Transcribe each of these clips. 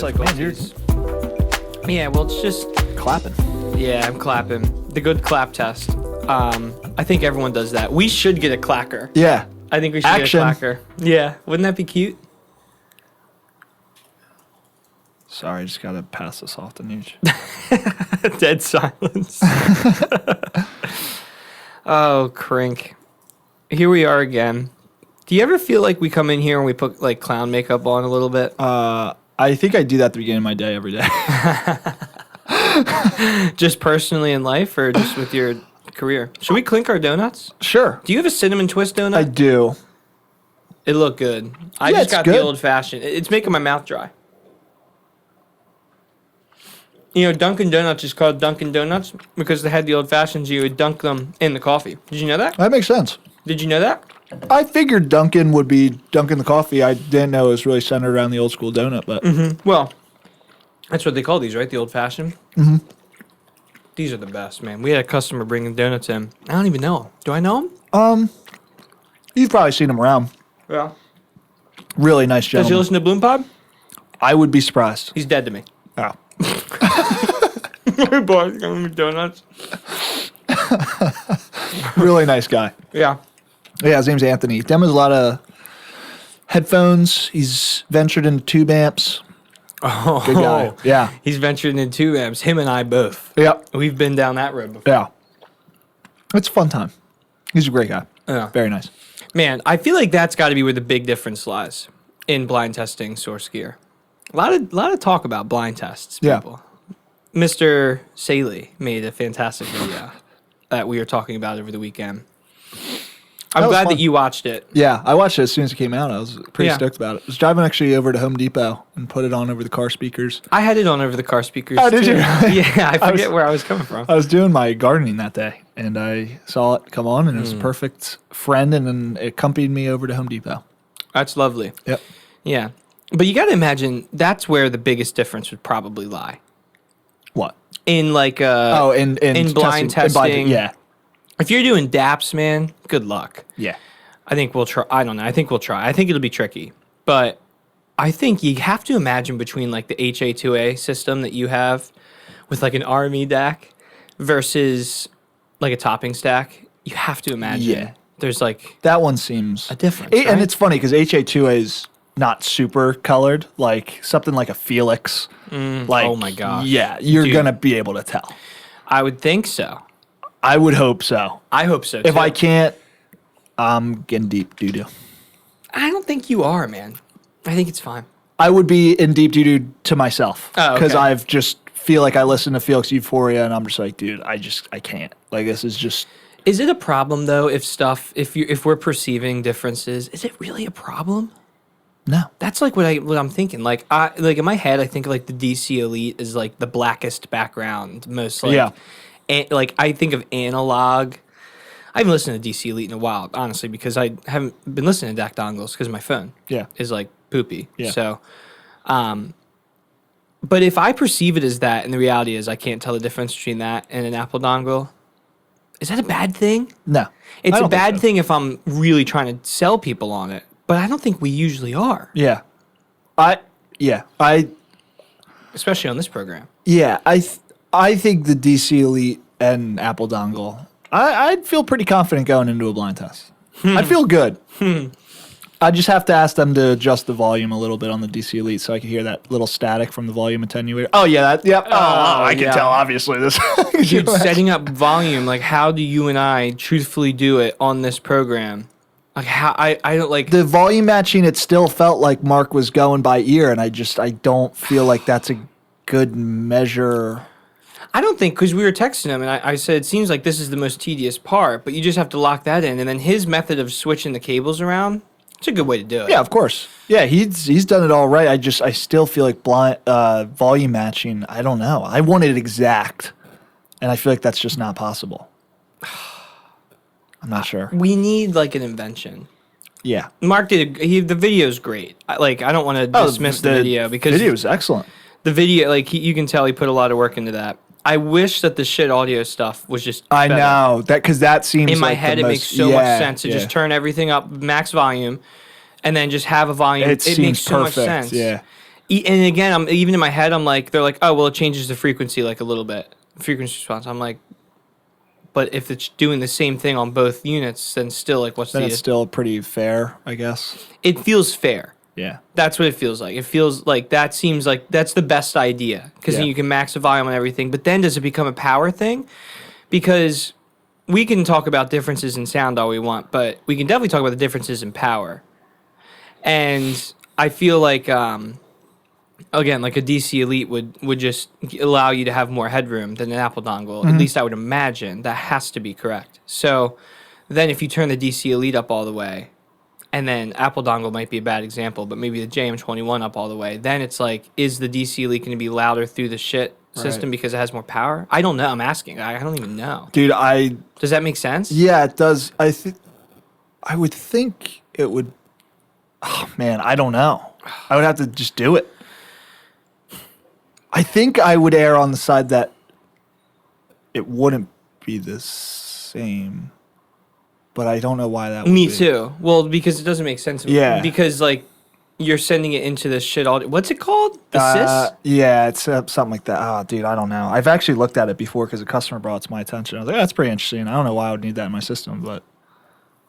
cycle. Man, you're Yeah, well, it's just... clapping. Yeah, I'm clapping. The good clap test. I think everyone does that. We should get a clacker. Yeah. I think we should Action. get a clacker. Yeah, wouldn't that be cute? Sorry, I just got to pass this off to Nooch. Dead silence. Oh, crink. Here we are again. Do you ever feel like we come in here and we put like clown makeup on a little bit? I think I do that at the beginning of my day every day. Just personally in life or just with your career? Should we clink our donuts? Sure. Do you have a cinnamon twist donut? I do. It looked good. I Yeah, just it's got good. the old fashioned. It's making my mouth dry. You know, Dunkin' Donuts is called Dunkin' Donuts because they had the old fashions. You would dunk them in the coffee. Did you know that? That makes sense. Did you know that? I figured Dunkin' would be Dunkin' the coffee. I didn't know it was really centered around the old school donut, but Well, that's what they call these, right? The old fashioned. Mm-hmm. These are the best, man. We had a customer bringing donuts in. I don't even know him. Do I know him? you've probably seen them around. Yeah. Really nice Does he gentleman. listen to Bloom Pod? I would be surprised. He's dead to me. Oh. My boy's giving me donuts. Really nice guy. Yeah. Yeah, his name's Anthony. Demos a lot of headphones. He's ventured into tube amps. Oh, Good guy. Yeah. He's ventured into 2 amps. Him and I both. Yeah. We've been down that road before. Yeah. It's a fun time. He's a great guy. Yeah. Very nice. Man, I feel like that's got to be where the big difference lies in blind testing source gear. A lot of talk about blind tests, Yeah. people. Mr. Saley made a fantastic video that we were talking about over the weekend. I'm That was glad fun. that you watched it. Yeah, I watched it as soon as it came out. I was pretty Yeah. stoked about it. I was driving actually over to Home Depot and put it on over the car speakers. I had it on over the car speakers. Oh, did too. you? Yeah, I forget was- where I was coming from. I was doing my gardening that day, and I saw it come on, and it was a perfect friend, and then it accompanied me over to Home Depot. That's lovely. Yep. Yeah. But you got to imagine that's where the biggest difference would probably lie. What? In like In blind testing. yeah. If you're doing DAPs, man, good luck. Yeah. I think we'll try. I don't know. I think we'll try. I think it'll be tricky. But I think you have to imagine between like the HA2A system that you have with like an RME DAC versus like a topping stack, you have to imagine Yeah. there's like That one seems a difference. And right? it's funny because HA2A is not super colored, like something like a Felix. Like, oh my gosh. Yeah, you're Dude. going to be able to tell. I would think so. I would hope so. I hope so. If too. I can't, I'm getting deep doo-doo. I don't think you are, man. I think it's fine. I would be in deep doo-doo to myself. Oh, Because okay. I've just feel like I listen to Felix Euphoria and I'm just like, dude, I can't. Like, this is just... Is it a problem though if we're perceiving differences? Is it really a problem? No. That's like what I'm thinking. Like in my head, I think like the DC Elite is like the blackest background, most like, Yeah. like I think of analog. I haven't listened to DC Elite in a while, honestly, because I haven't been listening to DAC dongles because my phone Yeah. is like poopy. Yeah. So, but if I perceive it as that, and the reality is I can't tell the difference between that and an Apple dongle, is that a bad thing? No. It's I a don't think bad so. thing if I'm really trying to sell people on it, but I don't think we usually are, Yeah. especially on this program. I think the DC Elite and Apple dongle, I'd feel pretty confident going into a blind test. I'd feel good. I just have to ask them to adjust the volume a little bit on the DC Elite so I can hear that little static from the volume attenuator. Oh, yeah. Yep. I can yeah. tell, obviously. This. Dude, setting up volume, like how do you and I truthfully do it on this program? Like how I don't like The volume matching, it still felt like Mark was going by ear, and I don't feel like that's a good measure. I don't think, because we were texting him and I said it seems like this is the most tedious part, but you just have to lock that in, and then his method of switching the cables around, it's a good way to do it. Yeah, of course. Yeah, he's done it all right. I still feel like volume matching, I don't know. I want it exact, and I feel like that's just not possible. I'm not sure. We need like an invention. Yeah. Mark did the video's great. I don't want to dismiss the video because video is excellent. the video, like you can tell he put a lot of work into that. I wish that the shit audio stuff was just I better. know that because that seems In my like head, the it most, makes so much sense to just turn everything up max volume, and then just have a volume. It seems makes so much perfect. sense. Yeah. And again, I'm even in my head. I'm like, they're like, oh well, it changes the frequency like a little bit, frequency response. I'm like, but if it's doing the same thing on both units, then still like, what's Then the? it's still pretty fair, I guess. It feels fair. Yeah. That's what it feels like. It feels like that seems like that's the best idea because then you can max the volume on everything. But then does it become a power thing? Because we can talk about differences in sound all we want, but we can definitely talk about the differences in power. And I feel like, again, like a DC Elite would just allow you to have more headroom than an Apple dongle. At least I would imagine that has to be correct. So then if you turn the DC Elite up all the way, and then Apple dongle might be a bad example, but maybe the JM21 up all the way, then it's like, is the DC Elite going to be louder through the shit system because it has more power? I don't know. I'm asking. I don't even know. Dude, Does that make sense? Yeah, it does. I would think it would. Oh, man, I don't know. I would have to just do it. I think I would err on the side that it wouldn't be the same. But I don't know why that would Me be. too. Well, because it doesn't make sense. Yeah. Because, like, you're sending it into this shit audio. What's it called? The SIS? Yeah, it's something like that. Oh, dude, I don't know. I've actually looked at it before because a customer brought it to my attention. I was like, that's pretty interesting. I don't know why I would need that in my system, but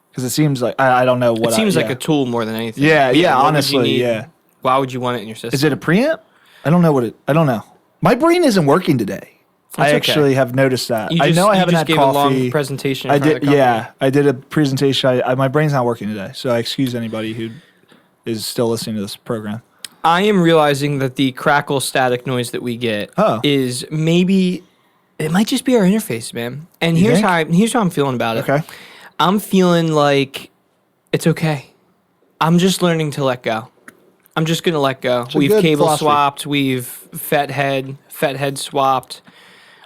because it seems like I don't know what. It seems like a tool more than anything. Yeah, what would you honestly, need? yeah. Why would you want it in your system? Is it a preamp? I don't know what it. I don't know. My brain isn't working today. I okay. actually have noticed that. You I know I haven't had gave coffee. a long presentation. In I front did. of the company. Yeah, I did a presentation. My brain's not working today, so I excuse anybody who is still listening to this program. I am realizing that the crackle static noise that we get is maybe it might just be our interface, man. And You here's think? here's how I'm feeling about it. Okay. I'm feeling like it's okay. I'm just learning to let go. I'm just gonna let go. It's a We've good cable philosophy. swapped. We've FET head swapped.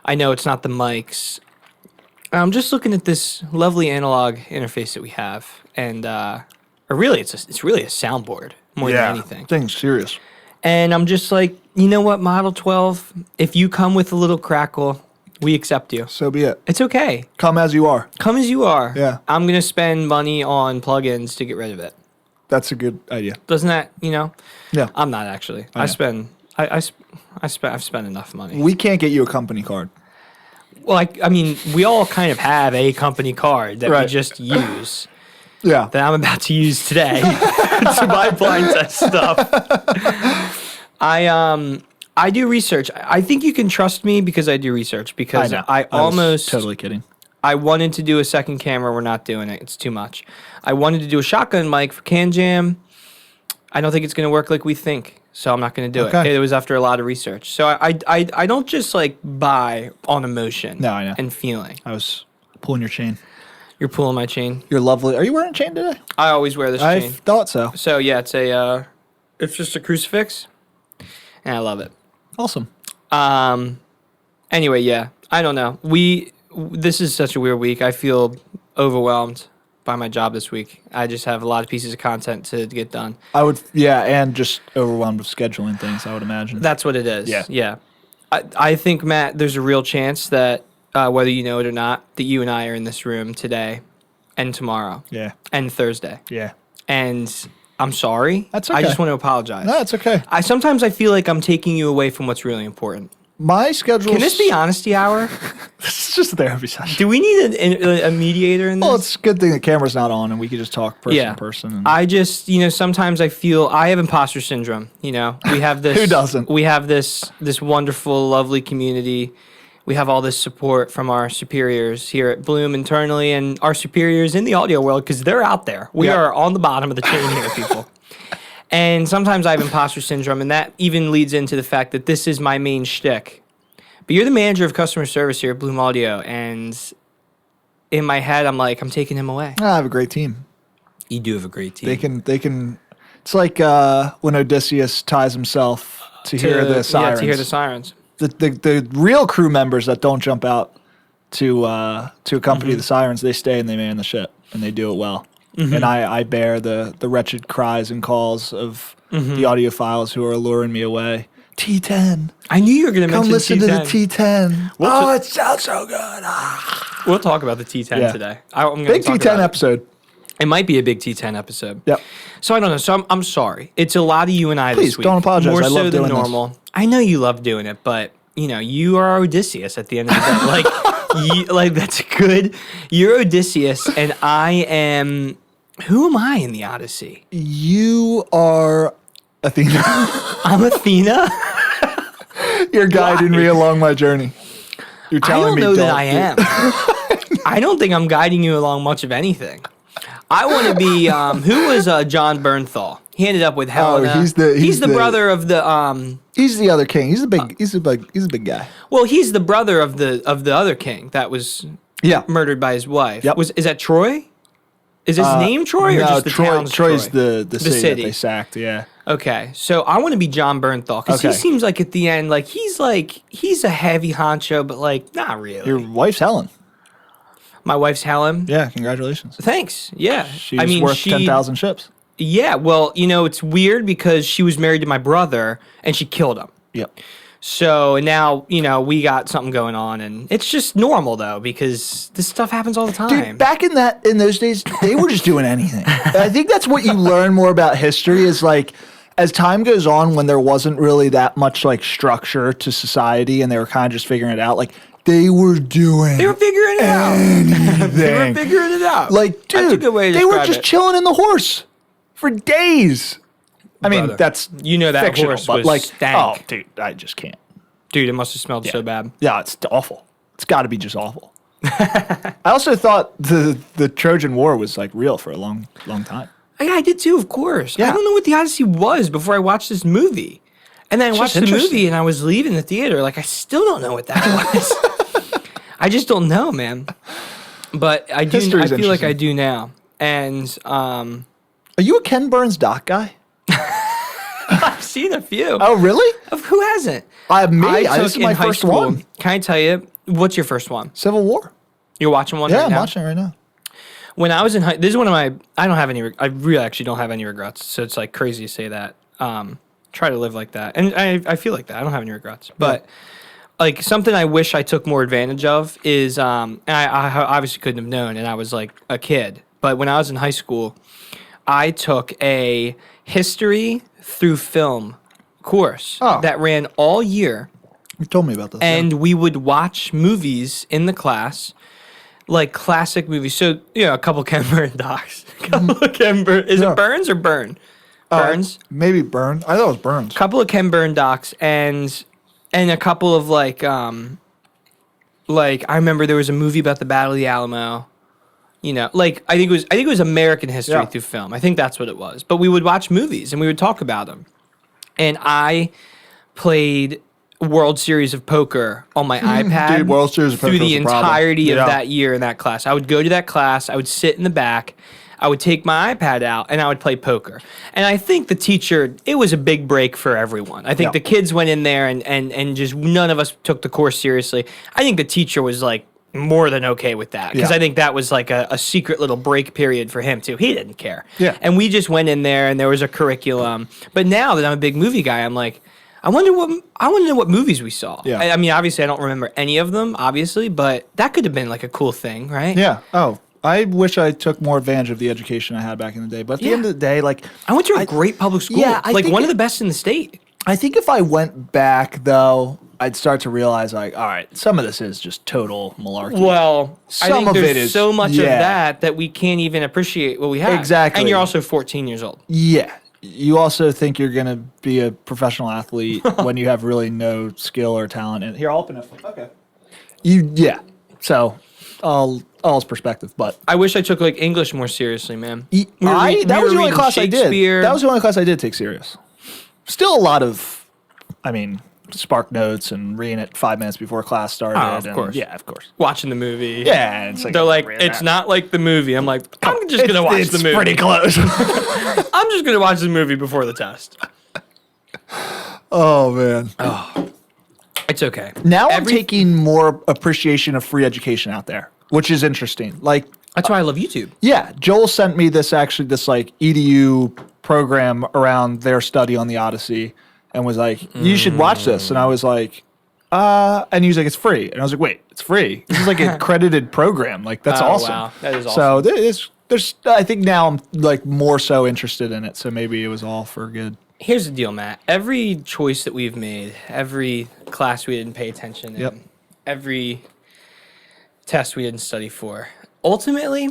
I know it's not the mics. I'm just looking at this lovely analog interface that we have, and or really, it's really a soundboard more than anything. Thing's serious. And I'm just like, you know what, Model 12, if you come with a little crackle, we accept you. So be it. It's okay. Come as you are. Come as you are. Yeah. I'm going to spend money on plugins to get rid of it. That's a good idea. Doesn't that, you know? Yeah. I'm not actually. I spend I've spent enough money. We can't get you a company card. Well, I mean, we all kind of have a company card that we just use. Yeah. That I'm about to use today to buy blind test stuff. I do research. I think you can trust me because I do research. Because I was totally kidding. I wanted to do a second camera. We're not doing it. It's too much. I wanted to do a shotgun mic for CanJam. I don't think it's going to work like we think, so I'm not going to do it. It was after a lot of research. So I don't just like buy on emotion. No, I know. And feeling. I was pulling your chain. You're pulling my chain. You're lovely. Are you wearing a chain today? I always wear this I chain. thought so. So yeah, it's just a crucifix, and I love it. Awesome. Anyway, yeah, I don't know. This is such a weird week. I feel overwhelmed by my job this week. I just have a lot of pieces of content to get done. And just overwhelmed with scheduling things, I would imagine. That's what it is. Yeah. Yeah. I think, Matt, there's a real chance that, whether you know it or not, that you and I are in this room today and tomorrow. Yeah. And Thursday. Yeah. And I'm sorry. That's okay. I just want to apologize. No, it's okay. Sometimes I feel like I'm taking you away from what's really important. My schedule. Can this be honesty hour? This is just a therapy session. Do we need a mediator in this? Well, it's a good thing the camera's not on and we can just talk person to person. And I just, sometimes I feel I have imposter syndrome. We have this. Who doesn't? We have this wonderful, lovely community. We have all this support from our superiors here at Bloom internally and our superiors in the audio world because they're out there. We are on the bottom of the chain here, people. And sometimes I have imposter syndrome, and that even leads into the fact that this is my main shtick. But you're the manager of customer service here at Bloom Audio, and in my head, I'm like, I'm taking him away. I have a great team. You do have a great team. They can. It's like when Odysseus ties himself to hear the sirens. Yeah, to hear the sirens. The real crew members that don't jump out to accompany the sirens, they stay and they man the ship, and they do it well. And I bear the wretched cries and calls of the audiophiles who are alluring me away. T10. I knew you were going to mention Come listen T10. to the T10. It sounds so good. We'll talk about the T10 today. I'm gonna Big talk T10 about it. episode. It might be a big T10 episode. Yep. So I don't know. So I'm sorry. It's a lot of you and I Please, this week. don't apologize. More I so love than doing this. normal. I know you love doing it, but you are Odysseus at the end of the day. Like that's good. You're Odysseus, and I am. Who am I in the Odyssey? You are Athena. I'm Athena. You're guiding me along my journey. You're I telling don't me know that don't I do- am. I don't think I'm guiding you along much of anything. I want to be. Who was John Bernthal? He ended up with Helena. he's the brother of the. He's the other king. He's a big guy. Well, he's the brother of the other king that was murdered by his wife. Yep. Is that Troy? Is his name Troy or No, just the town's Troy's Troy? the city that they sacked. Yeah. Okay, so I want to be John Bernthal because he Okay. seems like at the end, he's a heavy honcho, but not really. Your wife's Helen. My wife's Helen. Yeah, congratulations. Thanks. Yeah, She's worth 10,000 ships. Yeah, well, it's weird because she was married to my brother and she killed him. Yep. So now, we got something going on, and it's just normal though because this stuff happens all the time. Dude, back in those days, they were just doing anything. I think that's what you learn more about history is as time goes on, when there wasn't really that much structure structure to society and they were kind of just figuring it out, they were figuring They were figuring it out. They were figuring it out. Dude, That's a good way to they were describe just it. chilling in the horse for days. I mean, Brother, that's that fictional, horse but was stank. oh, dude, I just can't. Dude, it must have smelled so bad. Yeah, it's awful. It's got to be just awful. I also thought the Trojan War was real for a long time. Yeah, I did too, of course. Yeah. I don't know what the Odyssey was before I watched this movie. And then I watched the interesting. movie and I was leaving the theater. I still don't know what that was. I just don't know, man. But I do. History's I feel like I interesting. do now. And Are you a Ken Burns doc guy? I've seen a few. Oh, really? Who hasn't? This is in my high first school. one. Can I tell you? What's your first one? Civil War. You're watching one Yeah, right I'm now? watching it right now. When I was in high, this is one of my. I don't have any. I really actually don't have any regrets. So it's crazy to say that. Try to live like that, and I feel like that. I don't have any regrets. But something I wish I took more advantage of is and I obviously couldn't have known, and I was a kid. But when I was in high school, I took a history through film course that ran all year. You told me about this. And we would watch movies in the class, classic movies. So, a couple Ken Burn docs. Is it Burns or Burn? Burns? Maybe Burn. I thought it was Burns. Couple of Ken Burn docs and a couple of I remember there was a movie about the Battle of the Alamo. I think it was American history through film. I think that's what it was. But we would watch movies and we would talk about them. And I played World Series of Poker on my iPad. Dude, World Series of Poker through the was a problem. entirety of Yeah. that year in that class. I would go to that class. I would sit in the back. I would take my iPad out and I would play poker. And I think the teacher, it was a big break for everyone. I think the kids went in there and just none of us took the course seriously. I think the teacher was more than okay with that because I think that was a secret little break period for him too. He didn't care. Yeah. And we just went in there and there was a curriculum. But now that I'm a big movie guy, I'm I want to know what movies we saw. Yeah. I mean, obviously, I don't remember any of them, obviously, but that could have been a cool thing, right? Yeah. Oh, I wish I took more advantage of the education I had back in the day. But at the end of the day, I went to a great public school. Yeah, I think one of the best in the state. I think if I went back, though, I'd start to realize, all right, some of this is just total malarkey. Well, I Some think of there's it is- so much of yeah. that we can't even appreciate what we have. Exactly. And you're also 14 years old. Yeah. You also think you're going to be a professional athlete when you have really no skill or talent. And here, I'll open it. Okay. Yeah. So, all is perspective, but I wish I took English more seriously, man. that was the only class I did. That was the only class I did take serious. Still a lot of, Spark Notes and reading it 5 minutes before class started. Of course. Yeah, of course. Watching the movie. Yeah. It's They're it's not like the movie. I'm I'm just going to watch the movie. It's pretty close. I'm just going to watch the movie before the test. Oh, man. It's okay. Now I'm taking more appreciation of free education out there, which is interesting. That's why I love YouTube. Yeah, Joel sent me this EDU program around their study on the Odyssey and was like, you should watch this. And I was like, and he was like, it's free. And I was like, wait, it's free? This is a credited program. That's awesome. Wow. That is awesome. So it's I think now I'm like more so interested in it, so maybe it was all for good. Here's the deal, Matt. Every choice that we've made, every class we didn't pay attention in, every test we didn't study for, ultimately,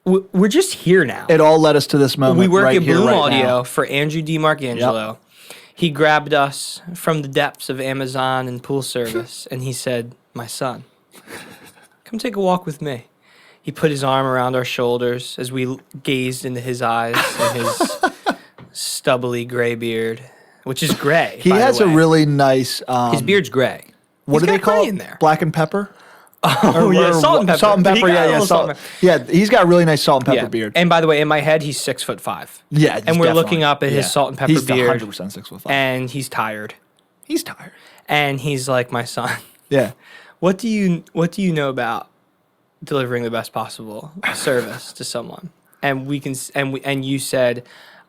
we're just here now. It all led us to this moment. We work right at here, Bloom right Audio now. for Andrew DiMarcangelo. He grabbed us from the depths of Amazon and pool service, and he said, "My son, come take a walk with me." He put his arm around our shoulders as we gazed into his eyes and his stubbly gray beard, which is gray. He has a really nice. His beard's gray. What do they call in it? there? Black and pepper. Oh yeah, salt and pepper. Salt and He pepper. got a Yeah, little salt and pepper. yeah. He's got a really nice salt and pepper beard. And by the way, in my head, he's 6'5". Yeah, and we're looking up at his salt and pepper he's beard. He's 100% 6'5". And he's tired. He's tired. And he's like, "My son, Yeah. what do you know about delivering the best possible service to someone?" And we can and you said,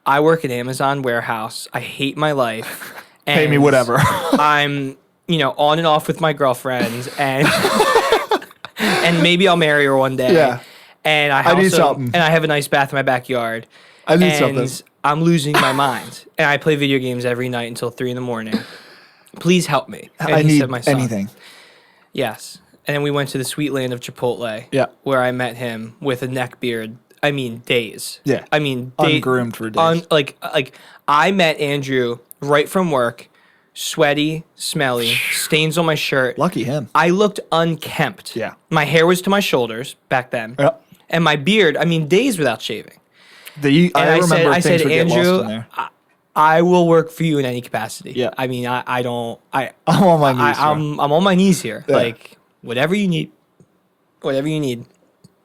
"I work at Amazon warehouse. I hate my life. And Pay me whatever." I'm on and off with my girlfriends and and maybe I'll marry her one day. Yeah. And I need also, something. and I have a nice bath in my backyard. I need and something. I'm losing my mind. And I play video games every night until 3 a.m. Please help me." And I he need said, "My son." anything. Yes. And then we went to the sweet land of Chipotle. Yeah. Where I met him with a neck beard. I mean, days. Yeah. I mean, Ungroomed for days. Like I met Andrew right from work, sweaty, smelly, stains on my shirt. Lucky him. I looked unkempt. Yeah. My hair was to my shoulders back then. Yeah. And my beard, I mean, days without shaving. I remember I things said, would get lost "Andrew, in there. I will work for you in any capacity." Yeah. I mean, I'm on my knees. I'm on my knees here. Yeah. Like, whatever you need. Whatever you need.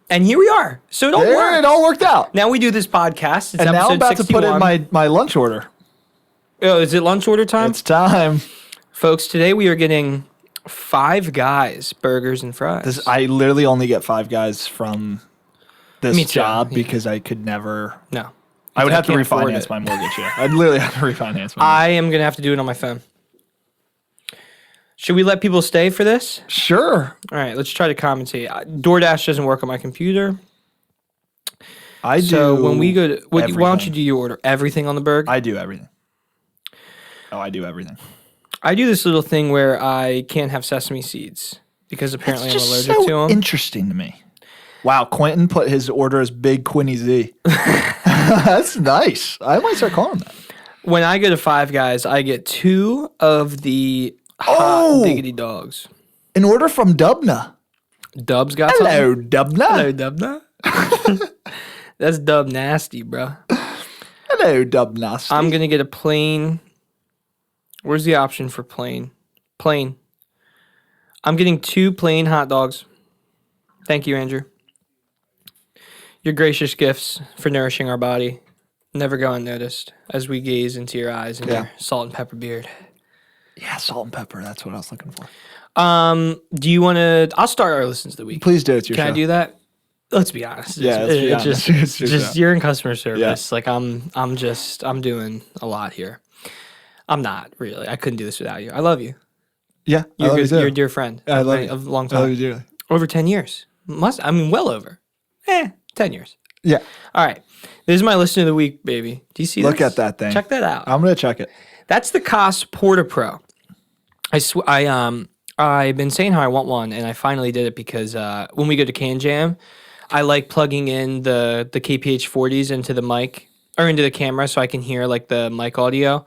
And here we are. So it all worked. It all worked out. Now we do this podcast. It's And now I'm episode about 61. to put in my lunch order. Oh, is it lunch order time? It's time. Folks, today we are getting Five Guys burgers and fries. I literally only get Five Guys from this Me too, job yeah. because I could never. No. I would have to can't afford refinance it. my mortgage. Yeah, I'd literally have to refinance my. I am going to have to do it on my phone. Should we let people stay for this? Sure. All right, let's try to commentate. DoorDash doesn't work on my computer. I do. So when we go to, why don't you everything. do your order? Everything on the burger? I do everything. Oh, I do everything. I do this little thing where I can't have sesame seeds because apparently It's I'm just allergic so to them. interesting to me. Wow, Quentin put his order as Big Quinny Z. That's nice. I might start calling him that. When I go to Five Guys, I get 2 of the hot Oh! diggity dogs. An order from Dubna. Dub's got Hello, something? Dubna. Hello, Dubna. That's Dub nasty, bro. Hello, Dubna. I'm going to get a plain. Where's the option for plain? Plain. I'm getting 2 plain hot dogs. Thank you, Andrew. Your gracious gifts for nourishing our body never go unnoticed as we gaze into your eyes and your salt and pepper beard. Yeah, salt and pepper. That's what I was looking for. Do you want to? I'll start our listens of the week. Please do. It's your Can show. I do that? Let's be honest. Yeah, let's be honest. It's your Just show. you're in customer service. Yeah. Like I'm doing a lot here. I'm not really. I couldn't do this without you. I love you. Yeah, I You're love you good, too. you're a dear friend. I love you. Of a long I love time. you dearly. Over 10 years. Well over. 10 years. Yeah, All right. This is my listen of the week, baby. Do you see Look this? at that thing. Check that out. I'm gonna check it. That's the Koss Porta Pro. I've been saying how I want one, and I finally did it because when we go to Can Jam, I like plugging in the KPH 40s into the mic or into the camera so I can hear like the mic audio.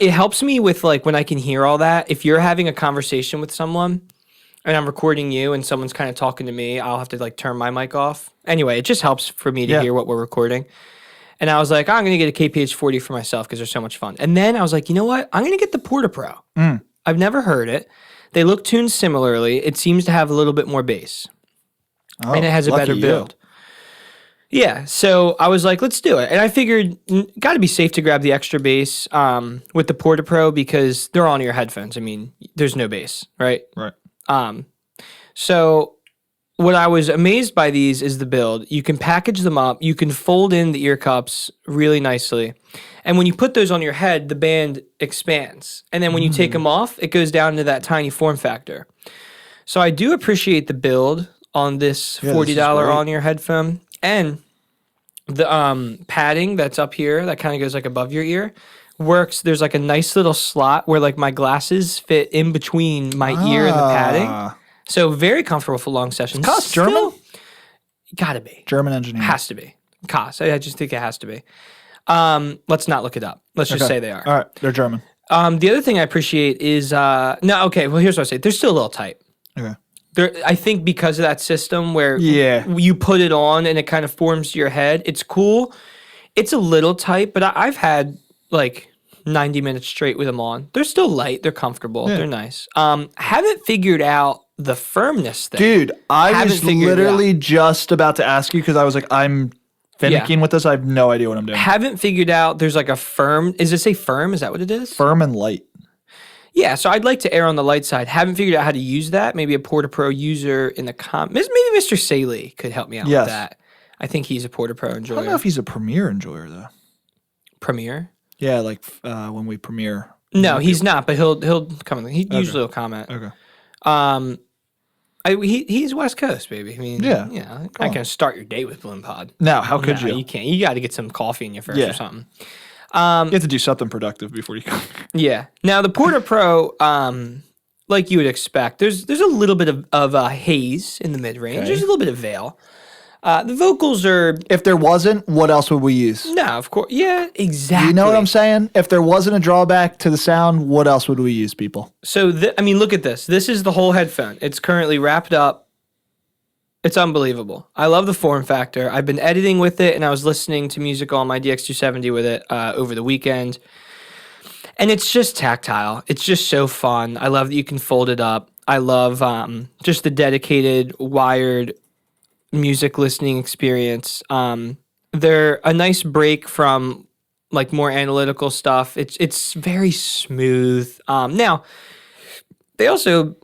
It helps me with like when I can hear all that. If you're having a conversation with someone and I'm recording you and someone's kind of talking to me, I'll have to like turn my mic off. Anyway, it just helps for me to hear what we're recording. And I was like, I'm going to get a KPH 40 for myself because they're so much fun. And then I was like, you know what? I'm going to get the Porta Pro. I've never heard it. They look tuned similarly. It seems to have a little bit more bass. Oh, And it has a lucky better you. build. Yeah, so I was like, let's do it. And I figured, got to be safe to grab the extra bass with the Porta Pro because they're on your headphones. I mean, there's no bass, right? Right. So what I was amazed by these is the build. You can package them up. You can fold in the ear cups really nicely. And when you put those on your head, the band expands. And then when you take them off, it goes down to that tiny form factor. So I do appreciate the build on this $40 great. on-ear headphone. And the padding that's up here that kind of goes like above your ear works. There's like a nice little slot where like my glasses fit in between my ear and the padding. So very comfortable for long sessions. Cost German? Gotta be. German engineering. Has to be. Cost. I just think it has to be. Let's not look it up. Let's just say they are. All right, they're German. The other thing I appreciate is well, here's what I say. They're still a little tight. Okay. I think because of that system where you put it on and it kind of forms to your head, it's cool. It's a little tight, but I've had like 90 minutes straight with them on. They're still light. They're comfortable. Yeah. They're nice. Haven't figured out the firmness thing. Dude, I was literally just about to ask you because I was like, I'm finicking with this. I have no idea what I'm doing. Haven't figured out there's like a firm. Is it say firm? Is that what it is? Firm and light. Yeah, so I'd like to err on the light side. Haven't figured out how to use that. Maybe a Porta Pro user in the maybe Mr. Saley could help me out with that. I think he's a Porta Pro enjoyer. I don't know if he's a Premiere enjoyer though. Premiere? Yeah, like when we premiere. No, he's not, but he'll come. He usually will comment. Okay. He's West Coast, baby. I mean, cool. I can start your day with Bloom Pod. No, how could you? You can't. You got to get some coffee in you first or something. You have to do something productive before you come. Yeah. Now the Porta Pro, like you would expect, there's a little bit of haze in the mid range. There's a little bit of veil. The vocals are. If there wasn't, what else would we use? No, of course. Yeah, exactly. You know what I'm saying? If there wasn't a drawback to the sound, what else would we use, people? So, look at this. This is the whole headphone. It's currently wrapped up. It's unbelievable. I love the form factor. I've been editing with it, and I was listening to music on my DX270 with it over the weekend. And it's just tactile. It's just so fun. I love that you can fold it up. I love just the dedicated, wired music listening experience. They're a nice break from like more analytical stuff. It's very smooth. Now, they also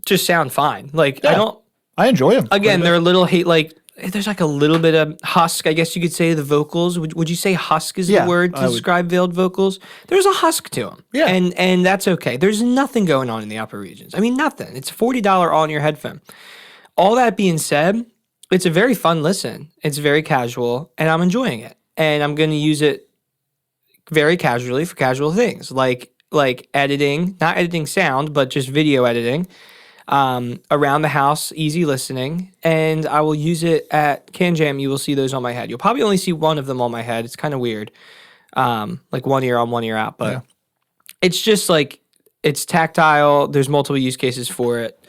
just sound fine. Like I enjoy them. Again, they're a little there's like a little bit of husk, I guess you could say, the vocals. Would you say husk is the word to describe veiled vocals? There's a husk to them. Yeah. And that's okay. There's nothing going on in the upper regions. I mean, nothing. It's a $40 on-ear headphone. All that being said, it's a very fun listen. It's very casual, and I'm enjoying it. And I'm going to use it very casually for casual things, like editing, not editing sound, but just video editing. Around the house, easy listening, and I will use it at Can Jam. You will see those on my head. You'll probably only see one of them on my head. It's kind of weird, like one ear on, one ear out, but it's just like it's tactile. There's multiple use cases for it.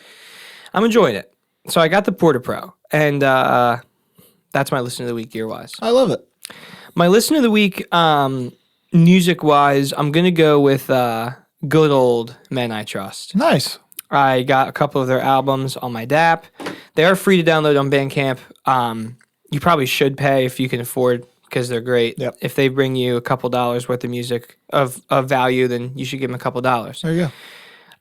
I'm enjoying it. So I got the Porta Pro, and that's my listen of the week gear-wise. I love it. My listen of the week, music-wise, I'm gonna go with good old Men I Trust. Nice. I got a couple of their albums on my DAP. They are free to download on Bandcamp. You probably should pay if you can afford, because they're great. Yep. If they bring you a couple dollars worth of music of value, then you should give them a couple dollars. There you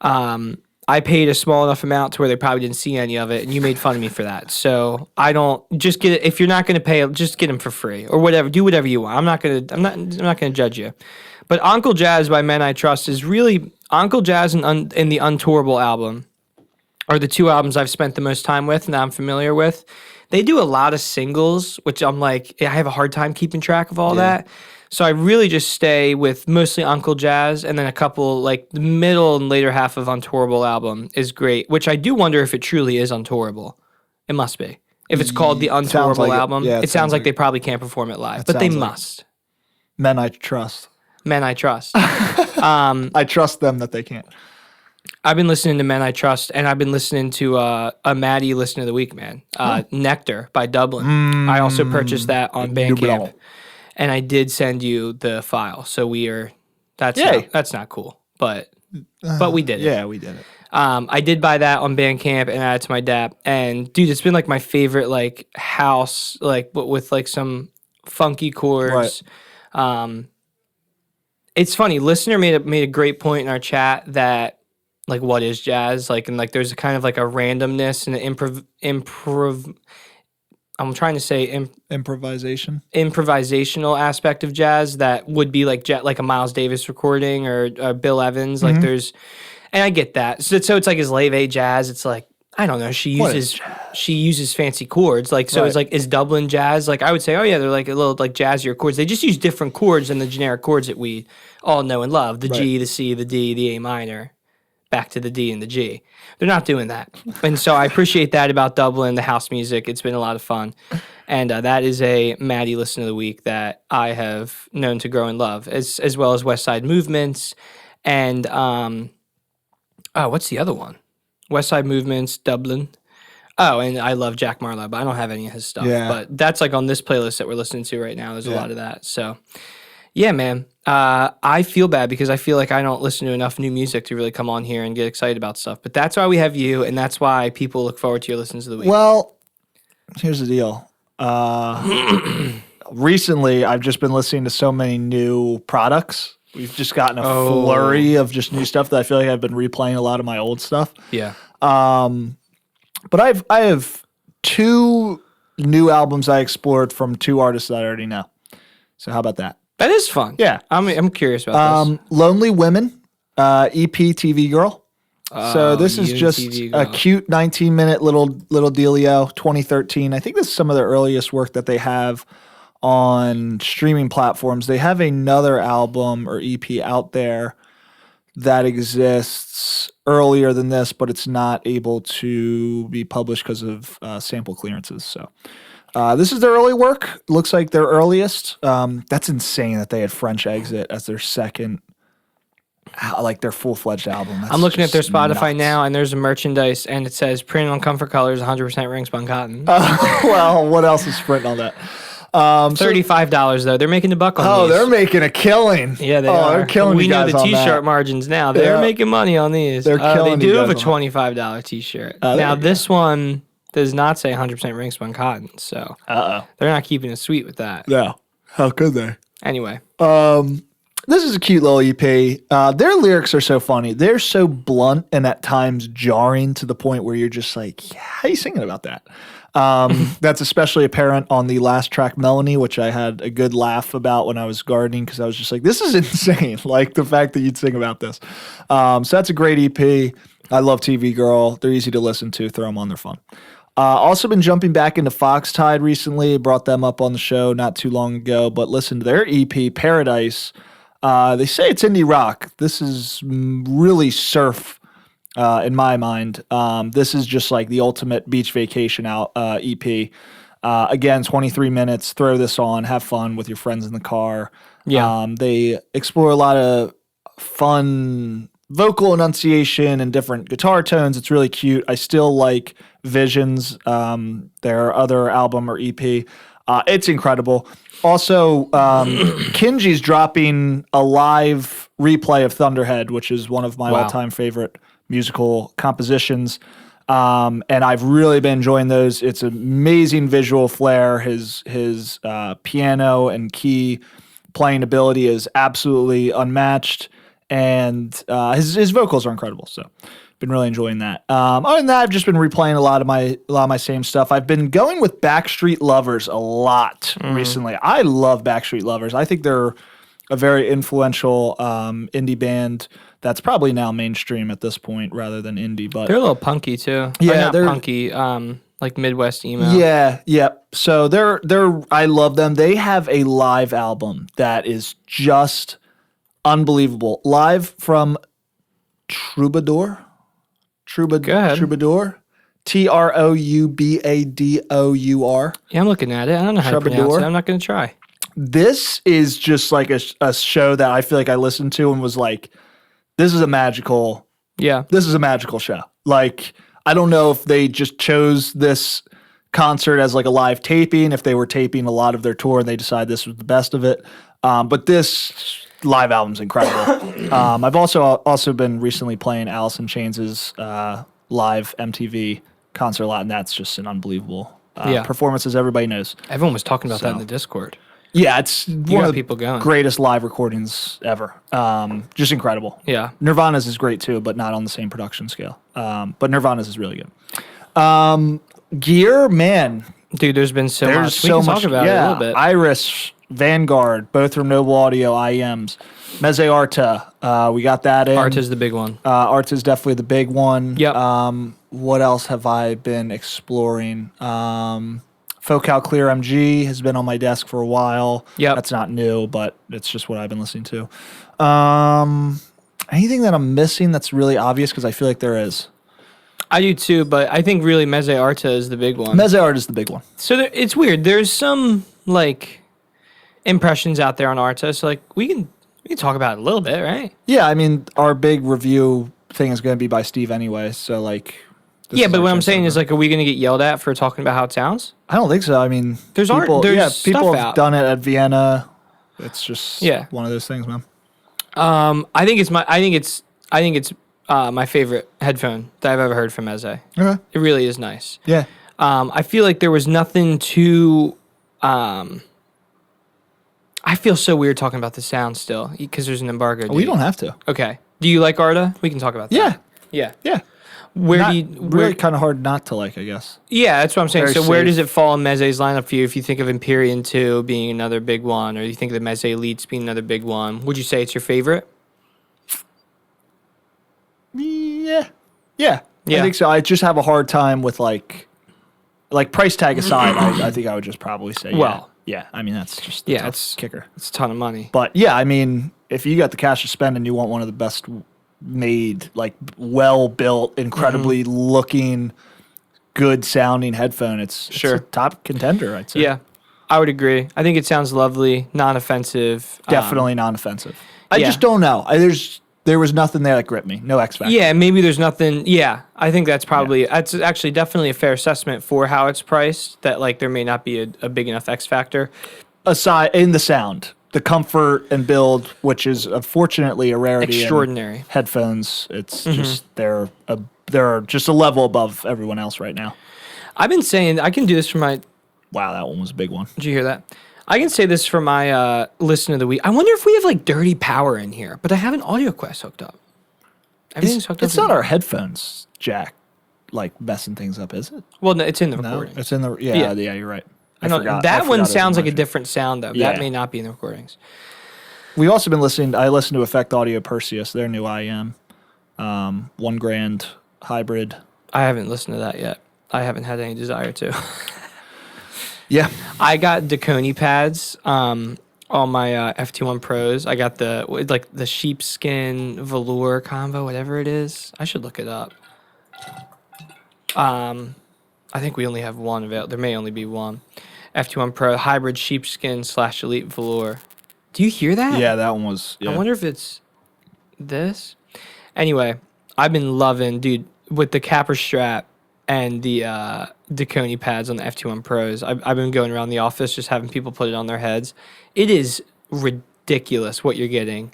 go. I paid a small enough amount to where they probably didn't see any of it, and you made fun of me for that. So I don't just get it. If you're not going to pay, just get them for free or whatever. Do whatever you want. I'm not going to judge you. But Uncle Jazz by Men I Trust is really Uncle Jazz and the Untourable album are the two albums I've spent the most time with and that I'm familiar with. They do a lot of singles, which I'm like, I have a hard time keeping track of all that. So I really just stay with mostly Uncle Jazz, and then a couple, like the middle and later half of Untourable album is great, which I do wonder if it truly is untourable. It must be. If it's called the Untourable album, it sounds like they probably can't perform it live, but they must. Men I Trust. Men I Trust. I trust them that they can't. I've been listening to Men I Trust, and I've been listening to a Matty Listen of the Week, man. Nectar by Dublin. I also purchased that on Bandcamp, and I did send you the file. So that's not cool, but we did it. Yeah, we did it. I did buy that on Bandcamp and add it to my DAP, and dude, it's been like my favorite like house, like but with like some funky chords. Right. It's funny. Listener made a great point in our chat that like what is jazz like, and like there's a kind of like a randomness and an improv. I'm trying to say improvisational aspect of jazz that would be like a Miles Davis recording or Bill Evans. Like there's, and I get that. So it's like his Leve jazz. It's like I don't know. She uses she uses fancy chords. Like, so Right. it's like, is Dublin jazz? Like, I would say, oh yeah, they're like a little like jazzier chords. They just use different chords than the generic chords that we all know and love. The G, Right. the C, the D, the A minor, back to the D and the G. They're not doing that. And so I appreciate that about Dublin, the house music. It's been a lot of fun. And that is a Maddie Listen of the Week that I have known to grow and love, as well as West Side Movements. And, what's the other one? West Side Movements, Dublin. Oh, and I love Jack Marlowe, but I don't have any of his stuff. Yeah. But that's like on this playlist that we're listening to right now. There's a lot of that. So, yeah, man. I feel bad because I feel like I don't listen to enough new music to really come on here and get excited about stuff. But that's why we have you, and that's why people look forward to your listens of the week. Well, here's the deal. Recently, I've just been listening to so many new products. We've just gotten a flurry of just new stuff that I feel like I've been replaying a lot of my old stuff. Yeah. But I have 2 new albums I explored from 2 artists that I already know. So how about that? That is fun. Yeah. I'm curious about this. Lonely Women, EP TV Girl. So this is just TV a Girl. cute 19-minute little dealio, 2013. I think this is some of the earliest work that they have on streaming platforms. They have another album or EP out there that exists earlier than this, but it's not able to be published because of sample clearances. So this is their early work. Looks like their earliest. That's insane that they had French Exit as their second, like their full-fledged album. That's I'm looking at their just Spotify nuts. now, and there's a merchandise, and it says printed on comfort colors, 100% ring spun cotton. Well, what else is printing on that? $35 though. They're making a buck on these. They're making a killing. Yeah, they oh, are. They're killing we you know guys the on T-shirt that. margins now. They're Yeah. making money on these. They're They killing do you have a guys on $25 T-shirt. there Now you this one does not say 100% ring spun cotton, so they're not keeping it sweet with that. No. How could they? Anyway, This is a cute little EP. Their lyrics are so funny. They're so blunt and at times jarring to the point where you're just like, how are you singing about that? That's especially apparent on the last track, Melanie, which I had a good laugh about when I was gardening because I was just like, this is insane. Like the fact that you'd sing about this. So that's a great EP. I love TV Girl. They're easy to listen to. Throw them on. They're fun. Also been jumping back into Foxtide recently. Brought them up on the show not too long ago, but listen to their EP, Paradise. They say it's indie rock. This is really surf in my mind. This is just like the ultimate beach vacation out EP. Again, 23 minutes. Throw this on. Have fun with your friends in the car. Yeah. They explore a lot of fun vocal enunciation and different guitar tones. It's really cute. I still like Visions, their other album or EP. It's incredible. Also, Kinji's dropping a live replay of Thunderhead, which is one of my all-time favorite musical compositions. And I've really been enjoying those. It's amazing visual flair. His piano and key playing ability is absolutely unmatched. And his vocals are incredible. So been really enjoying that. Other than that, I've just been replaying a lot of my same stuff. I've been going with Backstreet Lovers a lot recently. I love Backstreet Lovers. I think they're a very influential indie band that's probably now mainstream at this point rather than indie. But they're a little punky too. Yeah, Or not they're punky. Like Midwest emo. Yeah. So they're I love them. They have a live album that is just unbelievable. Live from Troubadour. Go ahead. Troubadour. Troubador. Yeah, I'm looking at it. I don't know how to pronounce Troubadour. it. I'm not going to try. This is just like a show that I feel like I listened to and was like, this is a magical show. Like, I don't know if they just chose this concert as like a live taping, if they were taping a lot of their tour and they decided this was the best of it. But this live album's incredible. I've also been recently playing Alice in Chains' live MTV concert a lot, and that's just an unbelievable performance, as everybody knows. Everyone was talking about that in the Discord. Yeah, it's one of the people going. greatest live recordings ever. Just incredible. Yeah. Nirvana's is great too, but not on the same production scale. But Nirvana's is really good. Gear, man. Dude, there's been so much. We can talk about it a little bit. Iris Vanguard, both from Noble Audio, IEMs. Meze Arta, we got that in. Arta's the big one. Arta's definitely the big one. Yep. What else have I been exploring? Focal Clear MG has been on my desk for a while. Yep. That's not new, but it's just what I've been listening to. Anything that I'm missing that's really obvious? Because I feel like there is. I do too, but I think really Meze Arta is the big one. Meze Arta is the big one. So it's weird. There's some like impressions out there on Arta, so like we can talk about it a little bit, right? Yeah, I mean, our big review thing is going to be by Steve anyway, so like. Yeah, but what I'm saying is like, are we going to get yelled at for talking about how it sounds? I don't think so. I mean, There's people, stuff people have out. done it at Vienna. It's just one of those things, man. I think it's my favorite headphone that I've ever heard from Meze. Okay. It really is nice. Yeah. I feel like there was nothing too. I feel so weird talking about the sound still because there's an embargo. We don't have to. Okay. Do you like Arta? We can talk about that. Yeah. Yeah. Yeah. Where really kind of hard not to like, I guess. Yeah, that's what I'm saying. Very So where safe. does it fall in Meze's lineup for you? If you think of Empyrean 2 being another big one, or you think of the Meze Elites being another big one, would you say it's your favorite? Yeah. Yeah. Yeah. I think so. I just have a hard time with like price tag aside, I think I would just probably say Well, yeah. I mean, that's just a tough it's kicker. It's a ton of money. But yeah, I mean, if you got the cash to spend and you want one of the best made, like well built, incredibly looking, good sounding headphone, it's a top contender, I'd say. Yeah, I would agree. I think it sounds lovely, non-offensive. Definitely non-offensive. I yeah. just don't know. There was nothing there that gripped me. No X factor. Yeah, maybe there's nothing. Yeah, I think that's actually definitely a fair assessment for how it's priced. That like there may not be a big enough X factor. Aside in the sound, the comfort and build, which is unfortunately a rarity. Extraordinary in headphones. It's just they're just a level above everyone else right now. I've been saying I can do this for my. Wow, that one was a big one. Did you hear that? I can say this for my listen of the week. I wonder if we have like dirty power in here, but I have an audio quest hooked up. Everything's hooked up. It's not our headphones jack like messing things up, is it? Well, no, it's in the No, recording. it's in the yeah. You're right. I know forgot. that I one forgot it sounds was like a mine. different sound though. Yeah. That may not be in the recordings. We've also been listening. I listened to Effect Audio Perseus, their new IEM, $1,000 hybrid. I haven't listened to that yet. I haven't had any desire to. Yeah, I got Deconi pads on my FT1 Pros. I got the sheepskin velour combo, whatever it is. I should look it up. I think we only have one available. There may only be one. FT1 Pro hybrid sheepskin / elite velour. Do you hear that? yeah, that one was. Yeah. I wonder if it's this. Anyway, I've been loving, dude, with the Capra strap and the Deconi pads on the FT1 Pros. I've been going around the office just having people put it on their heads. It is ridiculous what you're getting.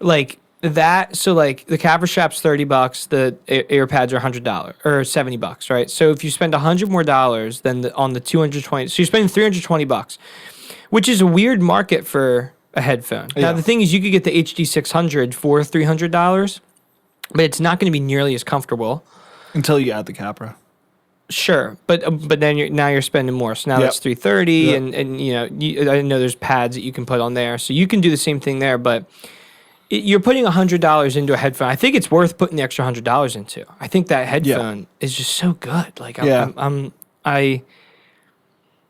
Like that, so like the Capra strap's $30, the ear pads are $100 or $70, right? So if you spend $100 more than on the 220, so you're spending $320, which is a weird market for a headphone. Yeah. Now the thing is, you could get the HD 600 for $300, but it's not going to be nearly as comfortable. Until you add the Capra. Sure, but then you're spending more. So now that's $330, and you know I know there's pads that you can put on there, so you can do the same thing there. But you're putting $100 into a headphone. I think it's worth putting the extra $100 into. I think that headphone is just so good. Like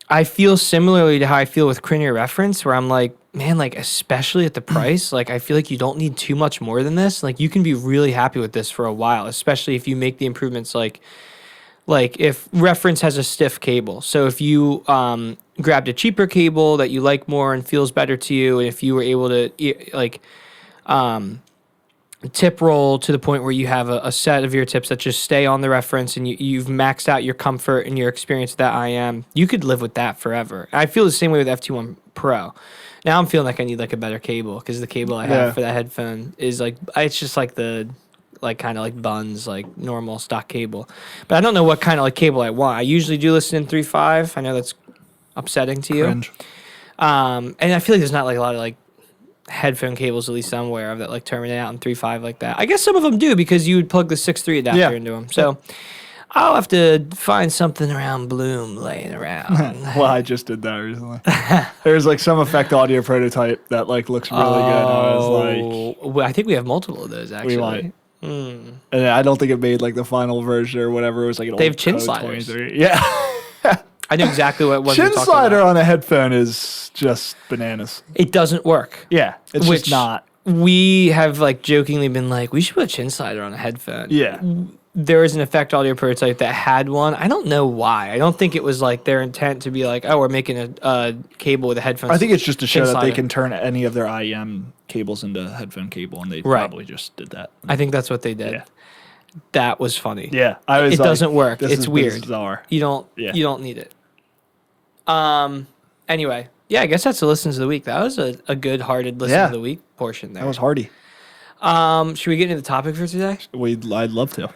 I feel similarly to how I feel with Cranial Reference, where I'm like, man, like especially at the price, like I feel like you don't need too much more than this. Like you can be really happy with this for a while, especially if you make the improvements like if Reference has a stiff cable. So if you grabbed a cheaper cable that you like more and feels better to you, and if you were able to tip roll to the point where you have a set of ear tips that just stay on the Reference and you've maxed out your comfort and your experience with that IM, you could live with that forever. I feel the same way with FT1 Pro. Now I'm feeling like I need like a better cable because the cable I have for that headphone is like, it's just like the kind of like buns, like normal stock cable. But I don't know what kind of like cable I want. I usually do listen in 3.5. I know that's upsetting to you. Cringe. And I feel like there's not like a lot of like headphone cables, at least I'm aware of, that like terminate out in 3.5 like that. I guess some of them do because you would plug the 6.3 adapter into them. So I'll have to find something around Bloom laying around. Well, I just did that recently. There's like some effect audio prototype that like looks really good. I was like, Well, I think we have multiple of those actually. we might. And I don't think it made like the final version or whatever. It was like an They old have chin Code sliders. 23. Yeah. I know exactly what one Chin you're talking slider about. on a headphone is just bananas. It doesn't work. Yeah. It's Which just not. We have like jokingly been like, we should put a chin slider on a headphone. Yeah. There is an effect audio prototype that had one. I don't know why. I don't think it was like their intent to be like, oh, we're making a cable with a headphone. I think it's just to show chin that they slider. can turn any of their IEM cables into headphone cable, and they probably just did that. I think that's what they did. Yeah. That was funny. Yeah. I was It like, doesn't work. this It's is weird. bizarre. You don't need it. Anyway, yeah, I guess that's the listens of the week. That was a good hearted listen of the week portion there. That was hardy. Should we get into the topic for today? I'd love to.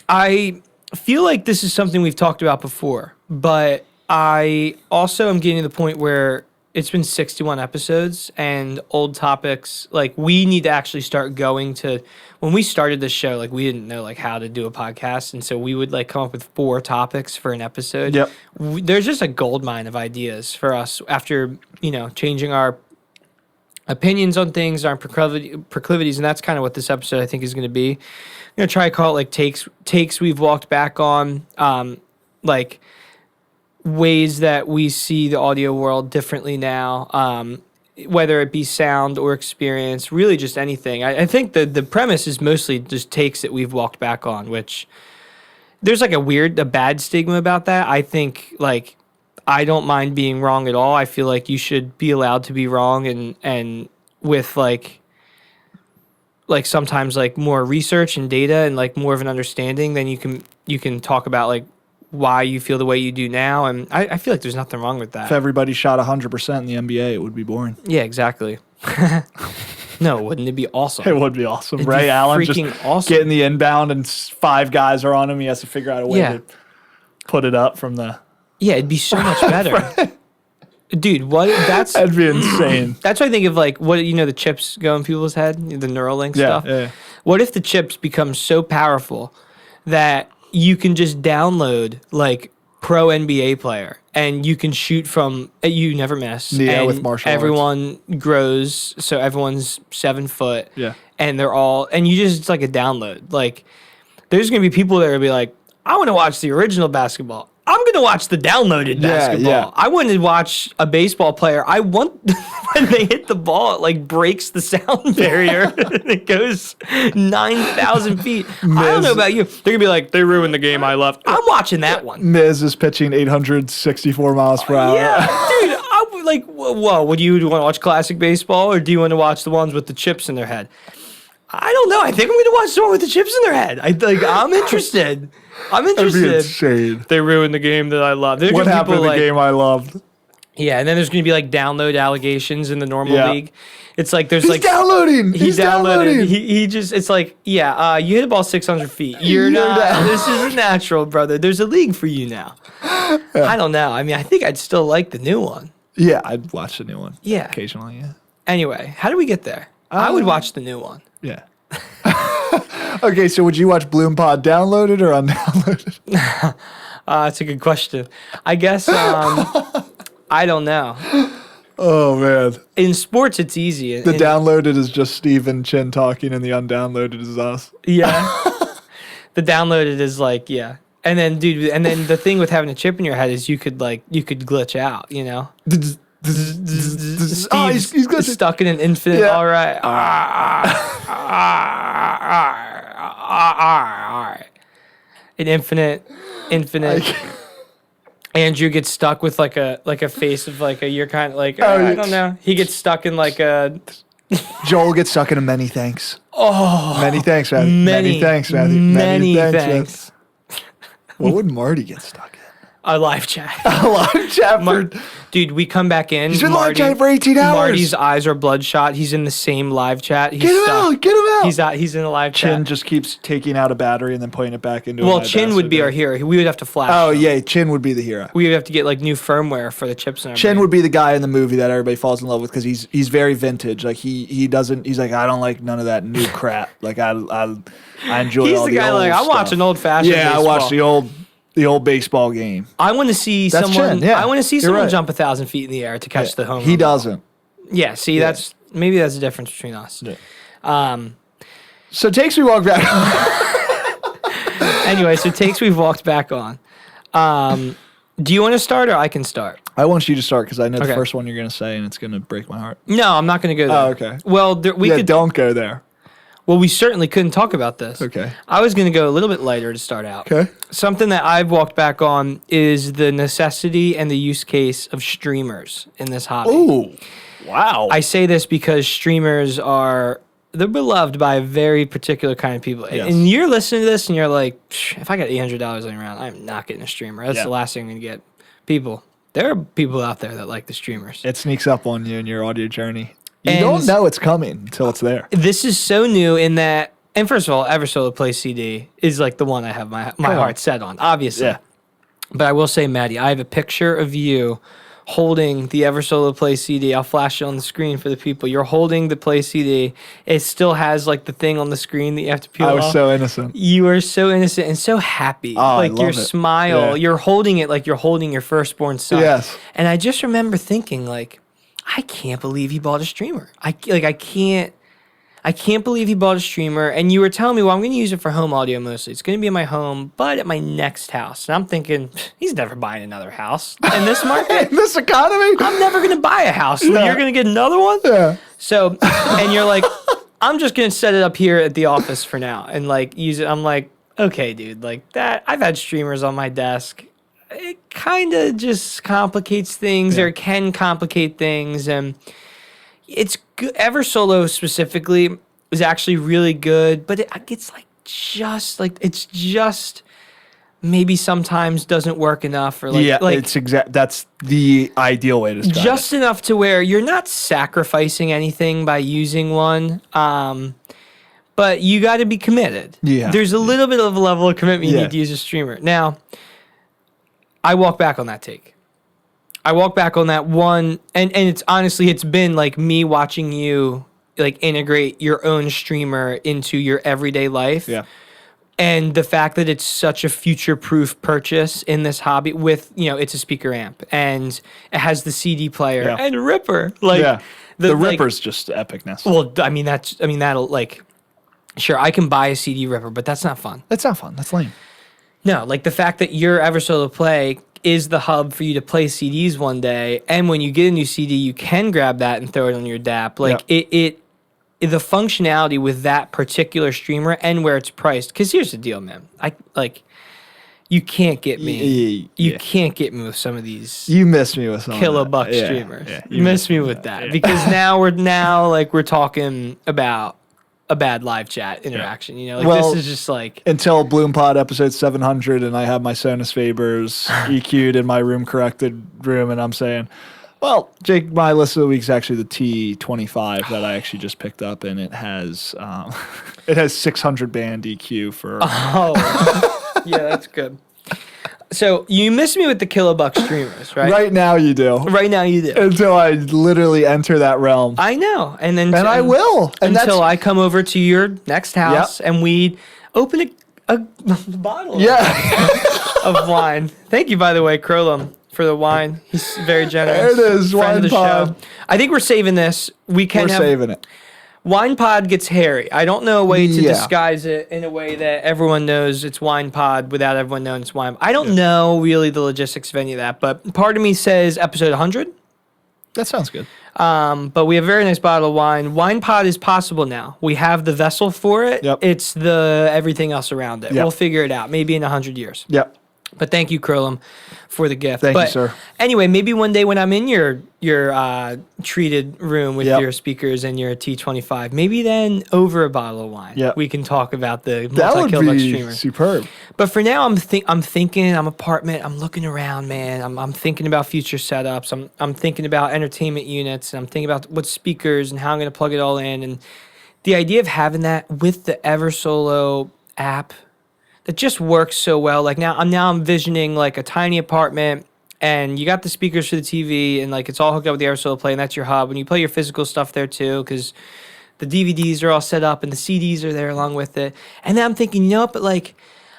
I feel like this is something we've talked about before, but I also am getting to the point where it's been 61 episodes and old topics, like we need to actually start going to, when we started this show, like we didn't know like how to do a podcast. And so we would like come up with 4 topics for an episode. Yep. There's just a gold mine of ideas for us after, changing our opinions on things, our proclivities. And that's kind of what this episode I think is going to be. I'm going to try to call it like takes we've walked back on, like ways that we see the audio world differently now, whether it be sound or experience, really just anything. I think the premise is mostly just takes that we've walked back on, which there's like a bad stigma about that. I think like I don't mind being wrong at all. I feel like you should be allowed to be wrong and with like sometimes like more research and data and like more of an understanding, then you can talk about like why you feel the way you do now. And I feel like there's nothing wrong with that. If everybody shot 100% in the NBA, it would be boring. Yeah, exactly. No, wouldn't it be awesome? It would be awesome. It'd Ray be Allen freaking just awesome. getting the inbound and 5 guys are on him. He has to figure out a way to put it up from the... Yeah, it'd be so much better. Dude, That'd be insane. That's what I think of, like, the chips go in people's head, the Neuralink stuff. Yeah. What if the chips become so powerful that you can just download, like, pro NBA player and you can shoot from, you never miss. Yeah, and with martial arts. everyone grows, so everyone's 7 foot. Yeah. And it's like a download. Like, there's going to be people that are going to be like, I want to watch the original basketball. I'm going to watch the downloaded basketball. Yeah. I want to watch a baseball player. I want when they hit the ball, it like breaks the sound barrier and it goes 9,000 feet. I don't know about you. They're going to be like, they ruined the game I left. I'm watching that one. Miz is pitching 864 miles per hour. Yeah, dude. I'm like, whoa, do you want to watch classic baseball or do you want to watch the ones with the chips in their head? I don't know. I think I'm going to watch the one with the chips in their head. I'm interested. That'd be insane. They ruined the game that I loved. What happened to the game I loved? Yeah, and then there's going to be like download allegations in the normal league. It's like there's He's downloading. He's downloading. He just, it's like, you hit a ball 600 feet. You're not, this isn't natural, brother. There's a league for you now. I don't know. I mean, I think I'd still like the new one. Yeah, I'd watch the new one. Yeah. Occasionally, yeah. Anyway, how did we get there? I would watch the new one. Yeah. Okay, so would you watch Bloom Pod downloaded or undownloaded? That's a good question. I guess, I don't know. Oh, man. In sports, it's easy. The downloaded is just Steve and Chin talking, and the undownloaded is us. Yeah. The downloaded is like, yeah. And then, dude, the thing with having a chip in your head is you could glitch out, you know? Steve's he's good. stuck in an infinite, all right. All right. An infinite. Andrew gets stuck with like a face of like you're kind of like, I don't know. He gets stuck in like a... Joel gets stuck in a many thanks. Oh. Many thanks, Matthew. Many thanks, Matthew. Many thanks. Matthew. What would Marty get stuck in? A live chat. A live chat for Dude, we come back in. He's been live chatting for 18 hours. Marty's eyes are bloodshot. He's in the same live chat. He's Get him stuck. out! Get him out! He's out. He's in the live chat. Chin just keeps taking out a battery and then putting it back into. Well, Chin would be our hero. We would have to flash. Oh him. yeah, Chin would be the hero. We would have to get like new firmware for the chips and everything. Chin would be the guy in the movie that everybody falls in love with because he's very vintage. Like he doesn't. He's like, I don't like none of that new crap. Like I enjoy. He's all the the guy old like I watch stuff. an old fashioned. Yeah, baseball. I watch the old baseball game. I want to see That's someone. Chin, yeah. I want to see You're someone right. jump 1,000 feet in the air to catch the home. He run. doesn't. Yeah. See, that's maybe that's the difference between us. Yeah. So takes we walk back. Anyway, so takes we've walked back on. Do you want to start or I can start? I want you to start because I know the Okay. first one you're going to say and it's going to break my heart. No, I'm not going to go there. Oh, okay. Well, we could. Don't go there. Well, we certainly couldn't talk about this. Okay. I was going to go a little bit lighter to start out. Okay. Something that I've walked back on is the necessity and the use case of streamers in this hobby. Ooh, wow. I say this because streamers they're beloved by a very particular kind of people. Yes. And you're listening to this and you're like, if I got $800 laying around, I'm not getting a streamer. That's Yeah. the last thing I'm going to get. People, there are people out there that like the streamers. It sneaks up on you in your audio journey. You And- don't know it's coming until it's there. This is so new in that, and first of all, Eversolo Play CD is like the one I have my heart set on, obviously. Yeah. But I will say, Matty, I have a picture of you holding the Eversolo Play CD. I'll flash it on the screen for the people. You're holding the Play CD. It still has like the thing on the screen that you have to peel I off. was so innocent. You are so innocent and so happy. Oh, I like love your it. smile, Yeah. you're holding it like you're holding your firstborn son. Yes. And I just remember thinking like, I can't believe he bought a streamer. I can't believe he bought a streamer. And you were telling me, well, I'm going to use it for home audio mostly. It's going to be in my home, but at my next house. And I'm thinking, he's never buying another house in this market. In this economy? I'm never going to buy a house. Yeah. You're going to get another one? Yeah. So, and you're like, I'm just going to set it up here at the office for now and like use it. I'm like, okay, dude, like that. I've had streamers on my desk. It kind of just complicates things or can complicate things. And it's good. Eversolo specifically is actually really good, but it's just maybe sometimes doesn't work enough or that's the ideal way to describe just enough to where you're not sacrificing anything by using one. But you got to be committed. Yeah. There's a little bit of a level of commitment you Yeah. need to use a streamer. Now, I walk back on that take. I walk back on that one, and it's honestly, it's been like me watching you like integrate your own streamer into your everyday life. Yeah. And the fact that it's such a future-proof purchase in this hobby with, it's a speaker amp and it has the CD player Yeah. and Ripper. Like Yeah. The like- Ripper's just epicness. Well, that'll like, sure, I can buy a CD Ripper, but that's not fun. That's not fun. That's lame. No, like the fact that your Eversolo Play is the hub for you to play CDs one day, and when you get a new CD, you can grab that and throw it on your DAP. Like the functionality with that particular streamer and where it's priced. Because here's the deal, man. You can't get me. You can't get me with some of these You miss me with some kilobuck streamers. Yeah, You miss me with that because now we're talking about a bad live chat interaction. Well, this is just like until BloomPod episode 700 and I have my Sonus Fabers EQ'd in my room corrected room and I'm saying, well, Jake, my list of the week is actually the T25 that I actually just picked up and it has 600 band EQ for yeah, that's good. So you miss me with the kilobuck streamers, right? Right now you do. Right now you do. Until I literally enter that realm. I know, and then I will. And until I come over to your next house and we open a bottle of wine. Thank you, by the way, Crolum, for the wine. He's very generous. There it is, Friend of the Wine Pod. show. I think we're saving this. We're saving it. Wine Pod gets hairy. I don't know a way to Yeah. disguise it in a way that everyone knows it's Wine Pod without everyone knowing it's wine. I don't know really the logistics of any of that, but part of me says episode 100. That sounds good. But we have a very nice bottle of wine. Wine Pod is possible now. We have the vessel for it. Yep. It's the everything else around it. Yep. We'll figure it out. Maybe in 100 years. Yep. But thank you, Curlum, for the gift. Thank you, but sir. Anyway, maybe one day when I'm in your treated room with Yep. your speakers and your T25, maybe then over a bottle of wine, Yep. we can talk about the That would multi-kilobyte be streamer. superb. But for now, I'm thinking. I'm apartment. I'm looking around, man. I'm thinking about future setups. I'm thinking about entertainment units, and I'm thinking about what speakers and how I'm going to plug it all in. And the idea of having that with the Eversolo app that just works so well. Like now I'm envisioning like a tiny apartment, and you got the speakers for the TV, and like it's all hooked up with the Eversolo Play, and that's your hub. And you play your physical stuff there too, because the DVDs are all set up and the CDs are there along with it. And then I'm thinking, but like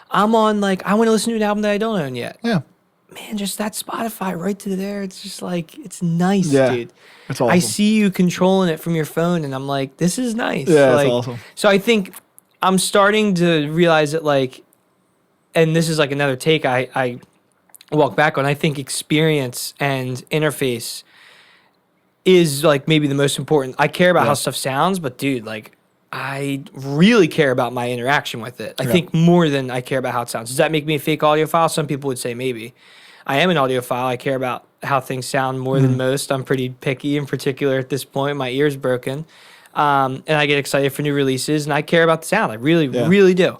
I'm on like I want to listen to an album that I don't own yet. Yeah. Man, just that Spotify right to there. It's just like it's nice, Yeah. dude. It's awesome. I see you controlling it from your phone, and I'm like, this is nice. Yeah, like, it's awesome. So I think I'm starting to realize that like, and this is like another take I walk back on. I think experience and interface is like maybe the most important. I care about how stuff sounds, but dude, like I really care about my interaction with it. I think more than I care about how it sounds. Does that make me a fake audiophile? Some people would say maybe. I am an audiophile. I care about how things sound more than most. I'm pretty picky in particular at this point. My ear's broken. And I get excited for new releases, and I care about the sound. I really, really do.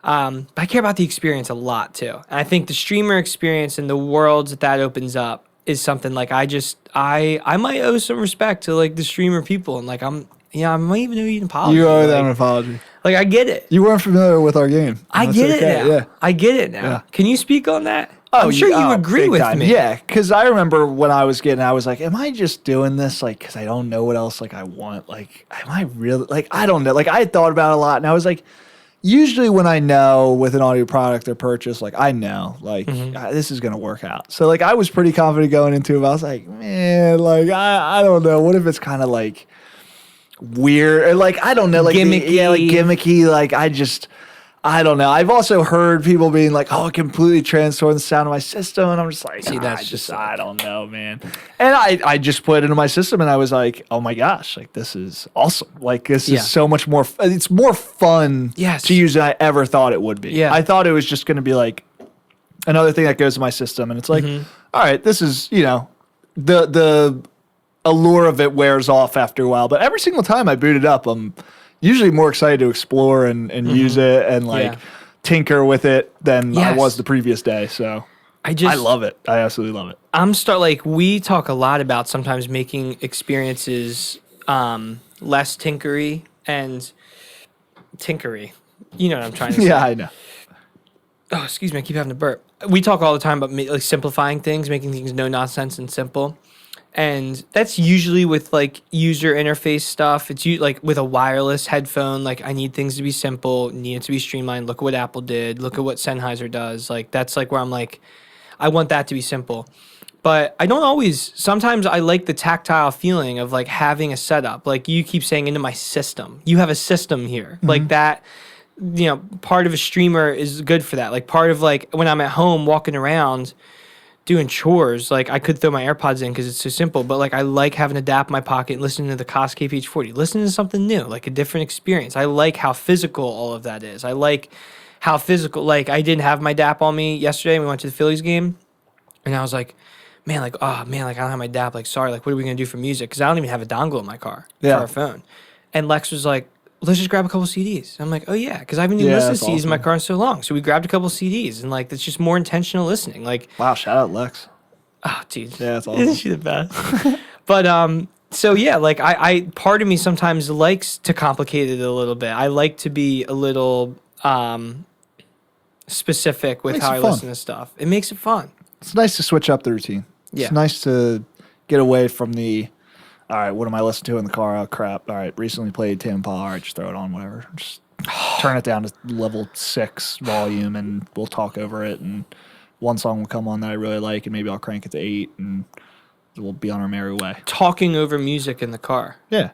But I care about the experience a lot too. And I think the streamer experience and the worlds that opens up is something like I might owe some respect to like the streamer people, and like I might even owe you an apology. You owe them like, an apology. Like I get it. You weren't familiar with our game. I That's get it okay. now. Yeah. I get it now. Yeah. Can you speak on that? I'm sure you agree big with time. me. Yeah, because I remember when I was getting, I was like, am I just doing this like because I don't know what else like I want? Like, am I really like I don't know? Like I had thought about it a lot, and I was like, usually when I know with an audio product or purchase, like I know like this is gonna work out. So like I was pretty confident going into it. But I was like, man, like I don't know. What if it's kind of like weird or like I don't know, like Gimmicky. like gimmicky. Like I don't know. I've also heard people being like, "Oh, it completely transformed the sound of my system," and I'm just like, See, that's just I don't know, man. And I just put it into my system, and I was like, "Oh my gosh, like this is awesome! Like this is so much more. It's more fun to use than I ever thought it would be. Yeah. I thought it was just going to be like another thing that goes to my system, and it's like, all right, this is the allure of it wears off after a while. But every single time I boot it up, I'm usually more excited to explore and use it and like tinker with it than I was the previous day. So I love it. I absolutely love it. We talk a lot about sometimes making experiences less tinkery and tinkery. You know what I'm trying to say. Yeah, I know. Oh, excuse me. I keep having to burp. We talk all the time about like simplifying things, making things no nonsense and simple. And that's usually with like user interface stuff. It's like with a wireless headphone. Like I need things to be simple, need it to be streamlined. Look at what Apple did. Look at what Sennheiser does. Like that's like where I'm like, I want that to be simple. But I don't always. Sometimes I like the tactile feeling of like having a setup. Like you keep saying into my system. You have a system here. Like that. Part of a streamer is good for that. Like part of like when I'm at home walking around doing chores, like I could throw my AirPods in because it's so simple, but like I like having a DAP in my pocket and listening to the Koss KPH40, listening to something new, like a different experience. I like how physical all of that is. I like how physical, like I didn't have my DAP on me yesterday when we went to the Phillies game, and I was like, man, like, oh man, like I don't have my DAP, like sorry, like what are we gonna do for music? Because I don't even have a dongle in my car for our phone. And Lex was like, let's just grab a couple CDs. I'm like, oh yeah, because I haven't even listened to CDs in my car in so long. So we grabbed a couple CDs, and like, it's just more intentional listening. Like, wow, shout out Lex. Oh, dude. Yeah, that's awesome. Isn't she the best? But, so yeah, like I part of me sometimes likes to complicate it a little bit. I like to be a little specific with how I listen to stuff. It makes it fun. It's nice to switch up the routine. It's nice to get away from the, all right, what am I listening to in the car? Oh, crap. All right, recently played Tim Paul. All right, just throw it on, whatever. Just turn it down to level 6 volume, and we'll talk over it. And one song will come on that I really like, and maybe I'll crank it to 8, and we'll be on our merry way. Talking over music in the car. Yeah.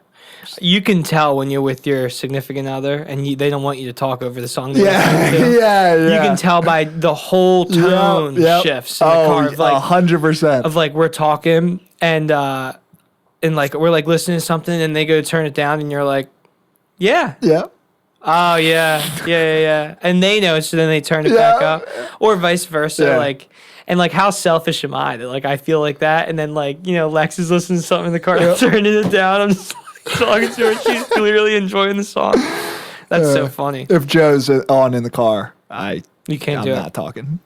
You can tell when you're with your significant other, and they don't want you to talk over the song they're listening to. Yeah. You can tell by the whole tone shifts in the car. Of like, 100%. Of like, we're talking, and like we're like listening to something, and they go turn it down, and you're like, yeah, Oh yeah. And they know, so then they turn it back up, or vice versa. Yeah. Like, and like, how selfish am I that like I feel like that, and then like Lex is listening to something in the car, I'm turning it down. I'm just like, talking to her. She's clearly enjoying the song. That's so funny. If Joe's on in the car, You can't I'm do not it. talking.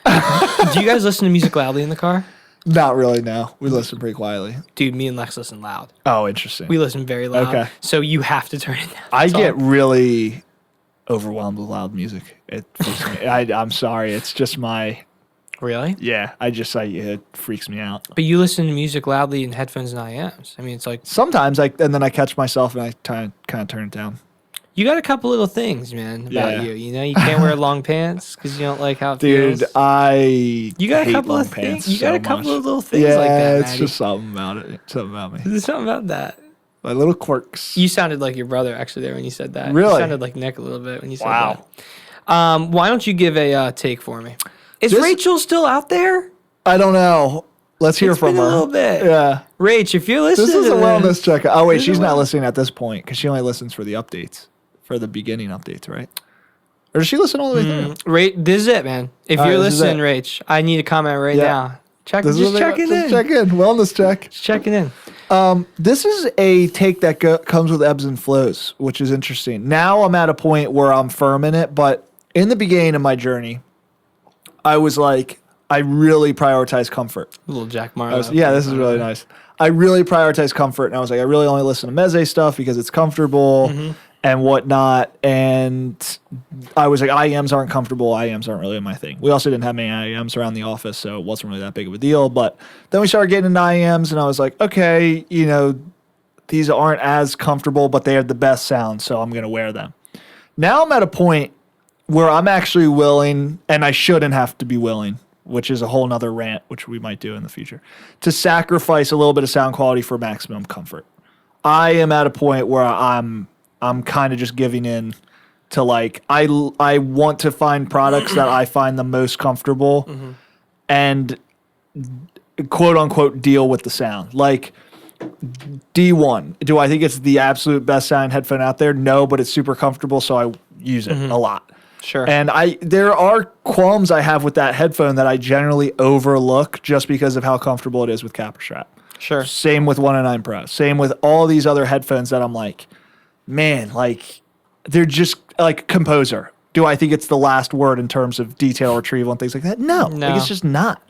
Do you guys listen to music loudly in the car? Not really. No, we listen pretty quietly. Dude, me and Lex listen loud. Oh, interesting. We listen very loud. Okay. So you have to turn it down. I That's all. get really overwhelmed with loud music. It freaks me. I'm sorry. It's just my Really? yeah. It freaks me out. But you listen to music loudly in headphones and IEMs. I mean, it's like Sometimes and then I catch myself and I kind of turn it down. you got a couple little things, man, about Yeah. you. You can't wear long pants because you don't like how it Dude, feels. You You got a hate couple long of things. pants You got so a couple much. of little things yeah, like that, it's Matty. just something about it. Something about me. There's something about that. My little quirks. You sounded like your brother actually there when you said that. Really? You sounded like Nick a little bit when you said Wow. that. Why don't you give a take for me? Is This- Rachel still out there? I don't know. Let's hear It's from been her. a little bit. Yeah. Rach, if you're listening This is to a wellness check. Oh wait, This is she's a not wellness- listening at this point because she only listens for the updates, for the beginning updates, right? Or does she listen all the way through? This is it, man. If All you're right, this is listening, it. Rach, I need a comment right Yeah. now. This is Just what checking just in. check in. Wellness check. Just checking in. This is a take that comes with ebbs and flows, which is interesting. Now I'm at a point where I'm firm in it, but in the beginning of my journey, I was like, I really prioritize comfort. Little Jack Marlowe. This is really nice. I really prioritize comfort, and I was like, I really only listen to Meze stuff because it's comfortable and whatnot. And I was like, IEMs aren't comfortable. IEMs aren't really my thing. We also didn't have many IEMs around the office, so it wasn't really that big of a deal. But then we started getting into IEMs, and I was like, okay, these aren't as comfortable, but they have the best sound, so I'm going to wear them. Now I'm at a point where I'm actually willing, and I shouldn't have to be willing, which is a whole nother rant, which we might do in the future, to sacrifice a little bit of sound quality for maximum comfort. I am at a point where I'm kind of just giving in to like, I want to find products that I find the most comfortable and quote unquote deal with the sound. Like D1, do I think it's the absolute best sound headphone out there? No, but it's super comfortable, so I use it a lot. Sure. And there are qualms I have with that headphone that I generally overlook just because of how comfortable it is with Capra strap. Sure. Same with 109 Pro. Same with all these other headphones that I'm like, man, like they're just like Composer. Do I think it's the last word in terms of detail retrieval and things like that? No. Like, it's just not.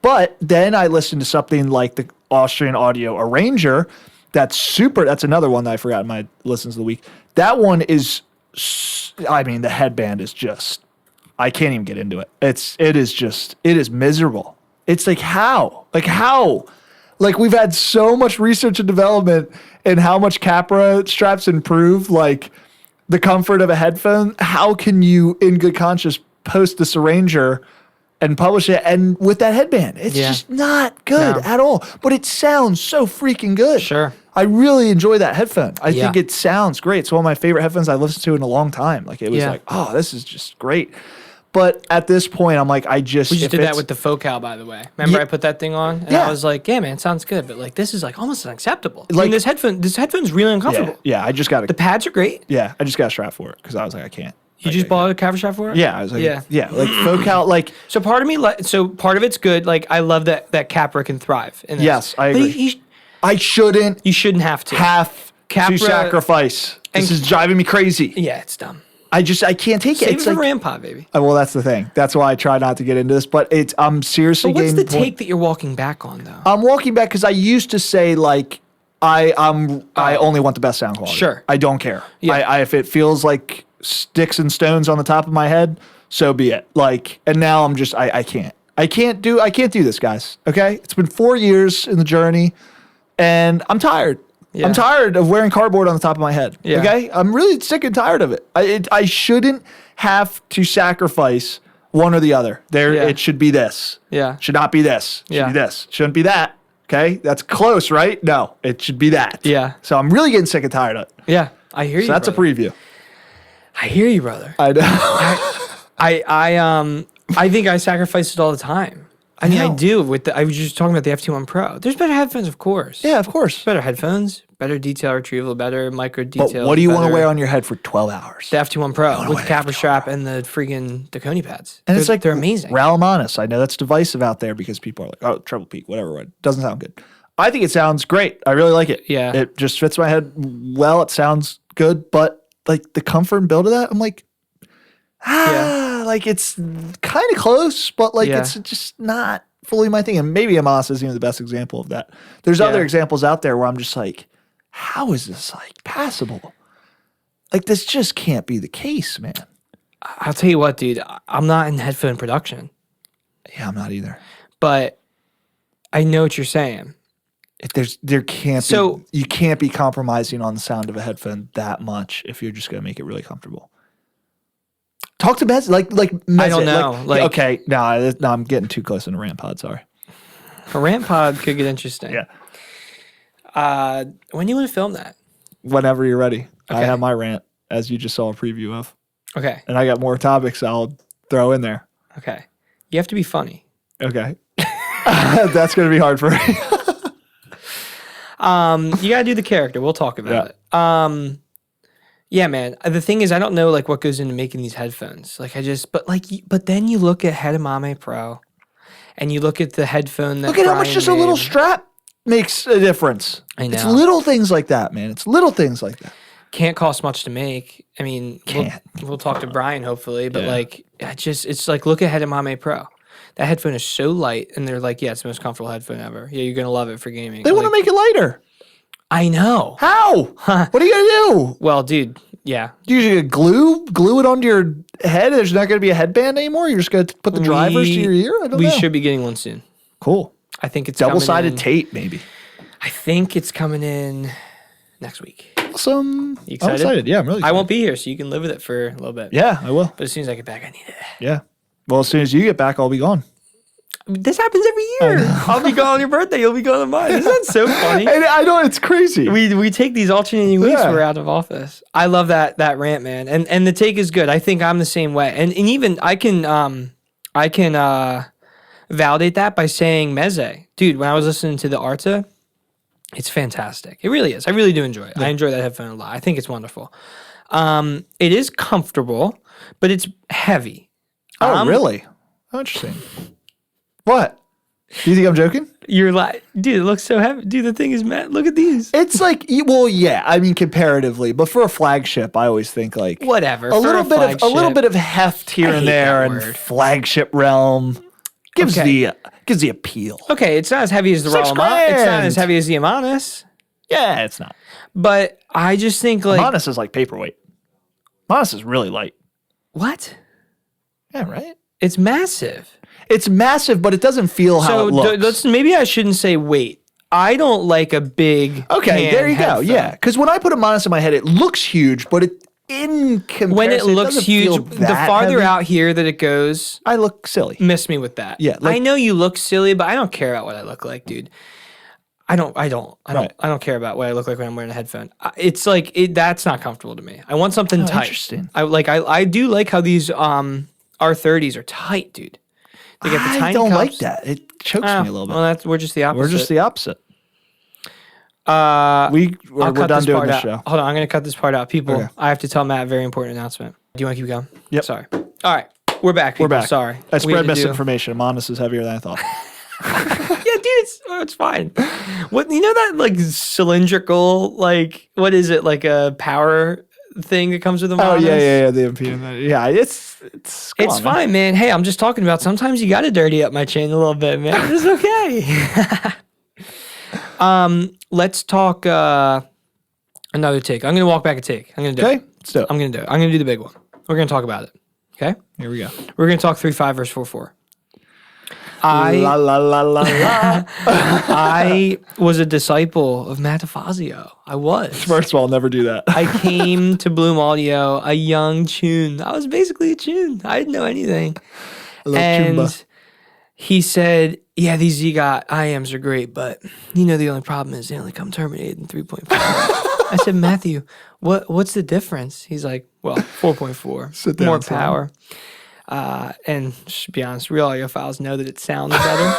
But then I listened to something like the Austrian Audio Arranger. That's another one that I forgot in my listens of the week. That one is, the headband is just, I can't even get into it. It is miserable. It's like, how? Like, we've had so much research and development and how much Capra straps improve, like, the comfort of a headphone. How can you, in good conscience, post this Arranger and publish it and with that headband? It's just not good at all. But it sounds so freaking good. Sure. I really enjoy that headphone. I think it sounds great. It's one of my favorite headphones I've listened to in a long time. Like, it was like, oh, this is just great. But at this point, I'm like, We just did that with the Focal, by the way. Remember I put that thing on? And I was like, yeah, man, it sounds good. But like, this is like almost unacceptable. Like, this headphone's really uncomfortable. Yeah, I just got The pads are great. I just got a strap for it because I was like, I can't. You just bought a Capra strap for it? Yeah, I was like, like Focal, like. So part of me, so part of it's good. Like, I love that Capra can thrive in this. Yes, I But agree. I shouldn't you shouldn't have to. to sacrifice. This is driving me crazy. Yeah, it's dumb. I can't take it. Save it It's for like, Ram Pod, baby. well, that's the thing. That's why I try not to get into this. But I'm seriously. But what's getting the to point- take that you're walking back on, though? I'm walking back because I used to say like I only want the best sound quality. Sure. I don't care. Yeah. If it feels like sticks and stones on the top of my head, so be it. Like, and now I'm just I can't do this, guys. Okay, it's been 4 years in the journey, and I'm tired. Yeah. I'm tired of wearing cardboard on the top of my head. Yeah. Okay, I'm really sick and tired of it. I shouldn't have to sacrifice one or the other. It should be this. Yeah. Should not be this. Should Yeah. be this. Shouldn't be that. Okay, that's close, right? No, it should be that. Yeah. So I'm really getting sick and tired of it. Yeah, I hear you. So that's brother. a preview. I hear you, brother. I know. I think I sacrifice it all the time. I mean, I know. do. I was just talking about the FT1 Pro. There's better headphones, of course. Yeah, of course. Better headphones, better detail retrieval, better micro But detail. what do you want to wear on your head for 12 hours? The FT1 Pro with wear the the Capra FT1 strap and the freaking Taconi pads. And it's like they're amazing. Rally Honest. I know that's divisive out there because people are like, oh, treble peak, whatever. It doesn't sound good. I think it sounds great. I really like it. Yeah. It just fits my head well. It sounds good, but like the comfort and build of that, I'm like, like it's kind of close, but like it's just not fully my thing. And maybe Amos isn't even the best example of that. There's other examples out there where I'm just like, how is this like passable? Like this just can't be the case, man. I'll tell you what, dude. I'm not in headphone production. Yeah, I'm not either. But I know what you're saying. There can't be, you can't be compromising on the sound of a headphone that much if you're just gonna make it really comfortable. Talk to Mez, like Mez, I don't know. Okay, no, I'm getting too close in a rant pod. Sorry. A rant pod could get interesting. Yeah. When do you want to film that? Whenever you're ready. Okay. I have my rant, as you just saw a preview of. Okay. And I got more topics I'll throw in there. Okay. You have to be funny. Okay. That's gonna be hard for me. You gotta do the character. We'll talk about it. Yeah, man. The thing is, I don't know like what goes into making these headphones. Like but then you look at Hedamame Pro, and you look at the headphone that Look at how much Brian just a little made. strap makes a difference. I know. It's little things like that, man. It's little things like that. Can't cost much to make. I mean, we'll talk to Brian hopefully, but like it's like look at Hedamame Pro. That headphone is so light, and they're like, yeah, it's the most comfortable headphone ever. Yeah, you're gonna love it for gaming. They want to make it lighter. I know. How? What are you gonna do? Well, dude, yeah. Do you glue it onto your head? There's not gonna be a headband anymore. You're just gonna put the drivers to your ear. I don't know. We should be getting one soon. Cool. I think it's Double-sided tape, maybe. I think it's coming in next week. Awesome. You excited? I'm excited. Yeah, I'm really excited. I won't be here, so you can live with it for a little bit. Yeah, I will. But as soon as I get back, I need it. Yeah. Well, as soon as you get back, I'll be gone. This happens every year. I'll be gone on your birthday. You'll be gone on mine. Isn't that so funny? And I know, it's crazy. We take these alternating weeks we're out of office. I love that rant, man. And the take is good. I think I'm the same way. And even I can validate that by saying Meze. Dude, when I was listening to the Arta, it's fantastic. It really is. I really do enjoy it. Yeah. I enjoy that headphone a lot. I think it's wonderful. It is comfortable, but it's heavy. Oh, really? Oh, interesting. What? Do you think I'm joking? You're like, dude, it looks so heavy. Dude, the thing is, man, look at these. It's like, well, yeah, I mean, comparatively, but for a flagship, I always think like whatever. A little bit of heft here and there, and flagship realm gives the appeal. Okay, it's not as heavy as the Raw Amanus. It's not as heavy as the Amanus. Yeah, it's not. But I just think like Amanus is like paperweight. Amanus is really light. What? Yeah, right. It's massive. It's massive, but it doesn't feel how it looks. Maybe I shouldn't say weight. I don't like a big. Okay, there you go. Yeah, because when I put a Amanus in my head, it looks huge, but in comparison, when it looks huge, the farther out here that it goes, I look silly. Miss me with that. Yeah, I know you look silly, but I don't care about what I look like, dude. I don't care about what I look like when I'm wearing a headphone. It's like that's not comfortable to me. I want something tight. Interesting. I do like how these R30s are tight, dude. They get the tiny I don't cups. like that. It chokes me a little bit. Well, we're just the opposite. We're just the opposite. We're done doing this show. Hold on, I'm going to cut this part out. People, Okay. I have to tell Matt a very important announcement. Do you want to keep going? Yep. Sorry. All right. We're back, people. We're back. Sorry. I spread misinformation. Amanus is heavier than I thought. Yeah, dude, it's fine. What, you know that like cylindrical, like, what is it, like a power thing that comes with the Amanus? Oh, yeah, the MP. Yeah, it's fine, man. Hey, I'm just talking about sometimes you got to dirty up my chain a little bit, man. It's okay. Let's talk another take. I'm going to walk back a take. I'm going to do it. Let's do it. I'm going to do it. I'm going to do the big one. We're going to talk about it. Okay? Here we go. We're going to talk 3.5 versus 4.4. La la la la la. I was a disciple of Matt DeFazio. I was. First of all, never do that. I came to Bloom Audio a young tune. I was basically a tune. I didn't know anything. And Chumba. he said, yeah, these ZGOT IEMs are great, but the only problem is they only come terminated in 3.5. I said, Matthew, what's the difference? He's like, well, 4.4, more power. And to be honest, real audiophiles know that it sounds better.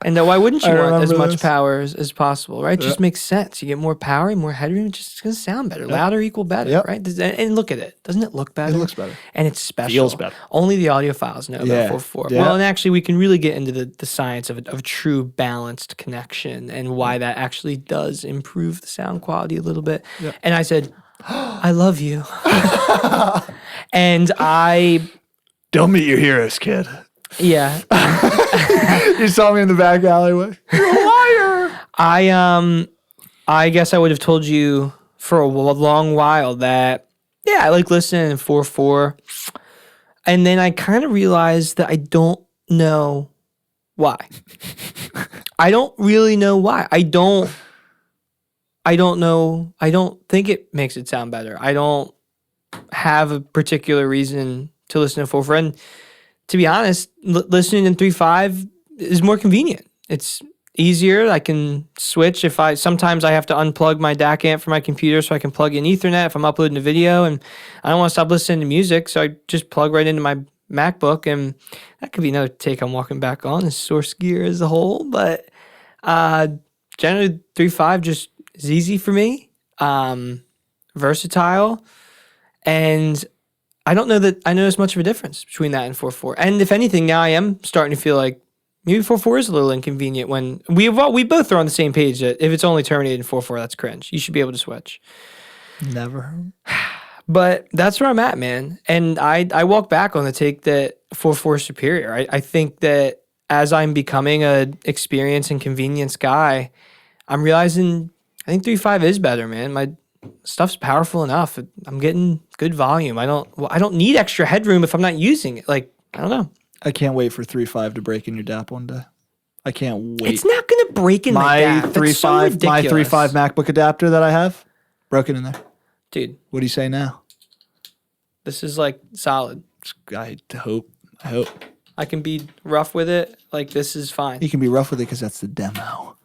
And why wouldn't you I want as remember much this. power as possible, right? It just makes sense. You get more power, more headroom, it's going to sound better. Louder equal better, Yep. right? And look at it. Doesn't it look better? It looks better. And it's special. Feels better. Only the audiophiles know Yeah. about 4.4. Yeah. Well, and actually, we can really get into the science of true balanced connection and why that actually does improve the sound quality a little bit. Yep. And I said, I love you. And I... Don't meet your heroes, kid. Yeah. You saw me in the back alleyway. You're a liar. I guess I would have told you for a long while that, yeah, I like listening in 4.4. And then I kind of realized that I don't know why. I don't really know why. I don't know. I don't think it makes it sound better. I don't have a particular reason to listen to 4.4. And to be honest, listening in 3.5 is more convenient. It's easier. I can switch sometimes I have to unplug my DAC amp from my computer so I can plug in Ethernet if I'm uploading a video and I don't want to stop listening to music, so I just plug right into my MacBook, and that could be another take I'm walking back on, is source gear as a whole. But generally 3.5 just is easy for me, versatile, and I don't know that I notice much of a difference between that and 4.4. And if anything, now I am starting to feel like maybe 4.4 is a little inconvenient when we both are on the same page that if it's only terminated in 4.4, that's cringe. You should be able to switch. Never. But that's where I'm at, man. And I walk back on the take that 4.4 is superior. I think that as I'm becoming a experienced and convenience guy, I'm realizing I think 3.5 is better, man. My stuff's powerful enough. I'm getting good volume. I don't need extra headroom if I'm not using it. Like, I don't know. I can't wait for 3.5 to break in your DAP one day. I can't wait. It's not gonna break in my DAP. That's so ridiculous. My 3.5 MacBook adapter that I have, broken in there. Dude, What do you say now? this is like solid. I hope. I can be rough with it. Like, this is fine. You can be rough with it because that's the demo.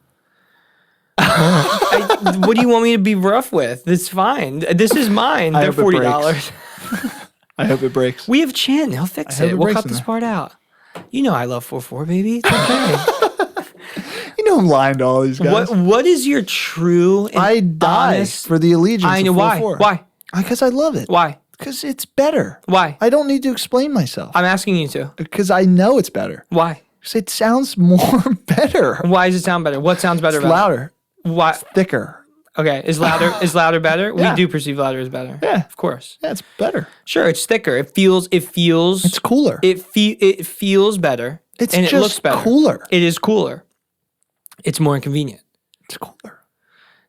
What do you want me to be rough with? It's fine. This is mine. I They're hope it $40. I hope it breaks. We have Chan. He'll fix hope it. it We'll breaks cut in this there. part out. You know I love 4.4, baby. It's okay. You know I'm lying to all these guys. What is your true and I die honest... for the allegiance I know. of Why? 4.4. Why? Because I love it. Why? Because it's better. Why? I don't need to explain myself. I'm asking you to. Because I know it's better. Why? Because it sounds more better. Why does it sound better? What sounds better It's about louder. it? Why? Thicker. Okay, is louder better? Yeah. We do perceive louder as better. Yeah. Of course. Yeah, it's better. Sure, it's thicker. It feels It's cooler. it feels better. It's and just it looks better. cooler. It is cooler. It's more inconvenient. It's cooler.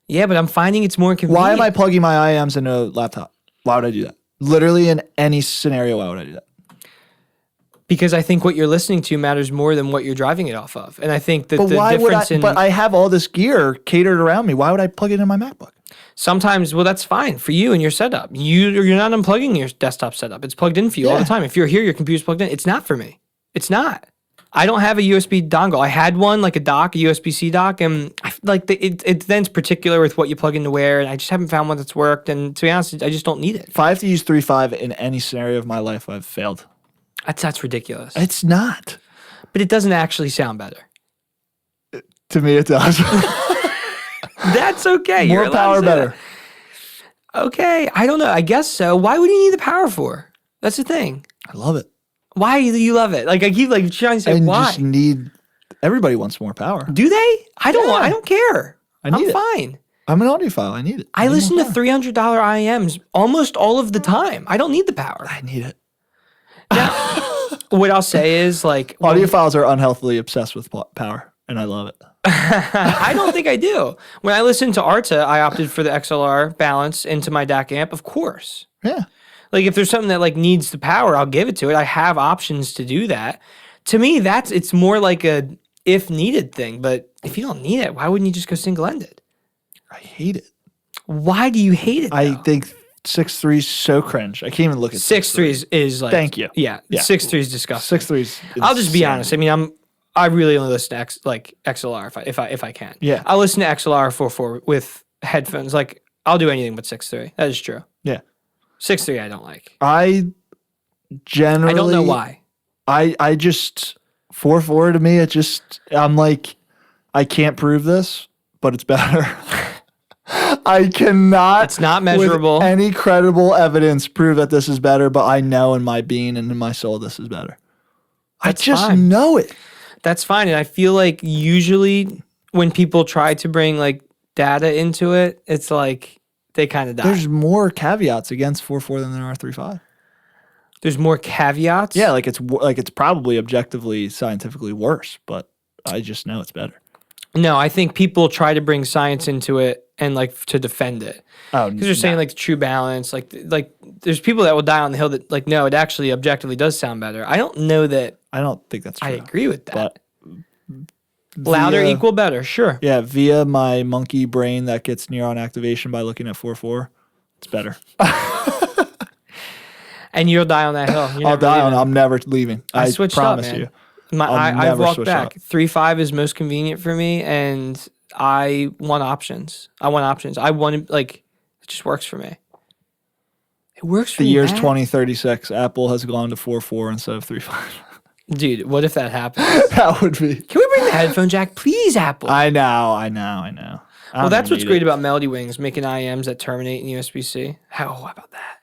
Yeah, but I'm finding it's more inconvenient. Why am I plugging my IEMs into a laptop? Why would I do that? Literally in any scenario, why would I do that? Because I think what you're listening to matters more than what you're driving it off of. And I think that But the why would I? difference in... But I have all this gear catered around me. Why would I plug it in my MacBook? Sometimes, well, that's fine for you and your setup. You're not unplugging your desktop setup. It's plugged in for you all the time. If you're here, your computer's plugged in. It's not for me. It's not. I don't have a USB dongle. I had one, like a dock, a USB-C dock, and it then's particular with what you plug into where, and I just haven't found one that's worked. And to be honest, I just don't need it. If I have to use 3.5 in any scenario of my life, I've failed. That's ridiculous. It's not. But it doesn't actually sound better. To me, it does. That's okay. More You're allowed power, to say better. that. Okay, I don't know. I guess so. Why would you need the power for? That's the thing. I love it. Why do you love it? Like, I keep like trying to say I why. just need. Everybody wants more power. Do they? I don't want. Yeah. I don't care. I need I'm it. fine. I'm an audiophile. I need it. I need listen more to power. $300 IEMs almost all of the time. I don't need the power. I need it. Now, what I'll say is like Audiophiles are unhealthily obsessed with power, and I love it. I don't think I do. When I listened to Arta, I opted for the XLR balance into my DAC amp, of course. Yeah. Like if there's something that like needs the power, I'll give it to it. I have options to do that. To me, it's more like a if needed thing. But if you don't need it, why wouldn't you just go single ended? I hate it. Why do you hate it? I though? think 6.3 is so cringe. I can't even look at 6.3 is like. Thank you. Yeah, Yeah. 6.3 is disgusting. 6.3 is I'll just be insane. honest. I mean, I really only listen to XLR if I can. Yeah. I'll listen to XLR 4.4 with headphones. Like I'll do anything but 6.3. That is true. Yeah. 6.3 I don't like. I generally. I don't know why. I just 4.4 to me. It just I'm like I can't prove this, but it's better. I cannot. It's not measurable. With any credible evidence prove that this is better, but I know in my being and in my soul this is better. That's I just fine. know it. That's fine. And I feel like usually when people try to bring like data into it, it's like they kind of die. There's more caveats against 4.4 than there are 3.5. There's more caveats. Yeah, like it's probably objectively scientifically worse, but I just know it's better. No, I think people try to bring science into it and like to defend it. Oh, Because they're saying like the true balance, like there's people that will die on the hill that like no, it actually objectively does sound better. I don't know that I don't think that's true. I agree with that. But louder equal better, sure. Yeah, via my monkey brain that gets neuron activation by looking at 4.4, it's better. And you'll die on that hill. I'll die on. I'm never leaving. I switched promise up, man. you. I've never walked switch back. up. 3.5 is most convenient for me, and I want options. I want like it just works for me. It works for The me. year's Matt. 2036. Apple has gone to 4.4 instead of 3.5. Dude, what if that happens? That would be. Can we bring the headphone jack, please, Apple? I know. Well, that's what's great about Melody Wings, making IEMs that terminate in USB-C. How about that?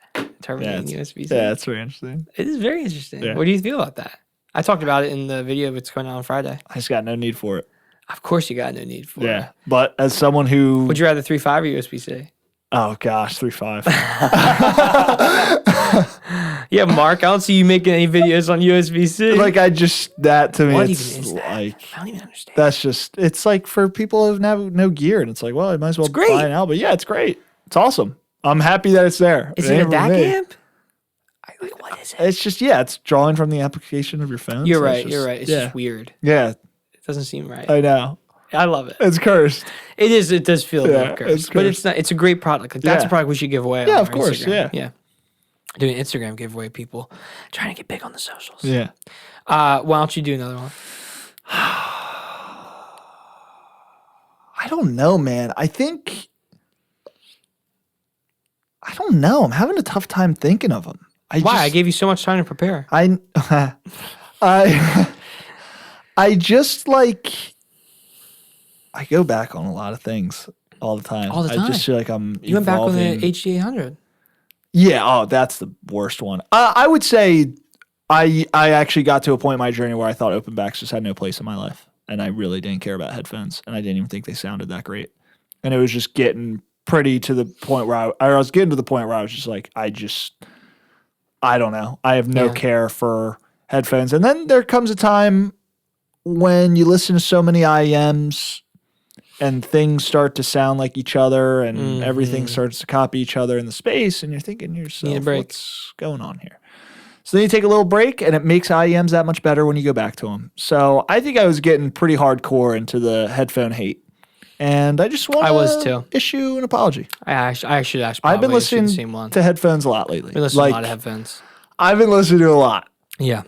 Terminate in USB-C. Yeah, that's very interesting. It is very interesting. Yeah. What do you feel about that? I talked about it in the video that's going out on Friday. I just got no need for it. Of course you got no need for it. Yeah, but as someone who... Would you rather 3.5 or USB-C? Oh, gosh, 3.5. Yeah, Mark, I don't see you making any videos on USB-C. Like, that to me, What it's even is that? like... I don't even understand. That's just... It's like for people who have no gear, and it's like, well, I might as well great. buy an album. Yeah, it's great. It's awesome. I'm happy that it's there. Is it a ain't for DAC me. amp? Like, what is it? It's just, it's drawing from the application of your phone. You're so right. it's You're right. It's just weird. Yeah, It doesn't seem right. I know. I love it. It's cursed. It is. It does feel Yeah, like cursed, it's but it's cursed. not. It's a great product. Like that's Yeah. a product we should give away. Yeah, on of our course, Instagram. yeah. Doing an Instagram giveaway, people trying to get big on the socials. Yeah. Why don't you do another one? I don't know, man. I don't know. I'm having a tough time thinking of them. Why? I gave you so much time to prepare. I just like... I go back on a lot of things all the time. All the time. I just feel like I'm You went back on evolving. the HD800. Yeah, that's the worst one. I would say I actually got to a point in my journey where I thought open backs just had no place in my life. And I really didn't care about headphones. And I didn't even think they sounded that great. And it was just getting pretty to the point where I was getting to the point where I was just like, I don't know. I have no care for headphones. And then there comes a time when you listen to so many IEMs and things start to sound like each other and everything starts to copy each other in the space, and you're thinking to yourself, what's going on here? So then you take a little break, and it makes IEMs that much better when you go back to them. So I think I was getting pretty hardcore into the headphone hate, and I just want to issue an apology. I should ask. I've been the listening same one. to headphones a lot lately. Been listening to a lot of headphones. I've been listening to a lot. Yeah.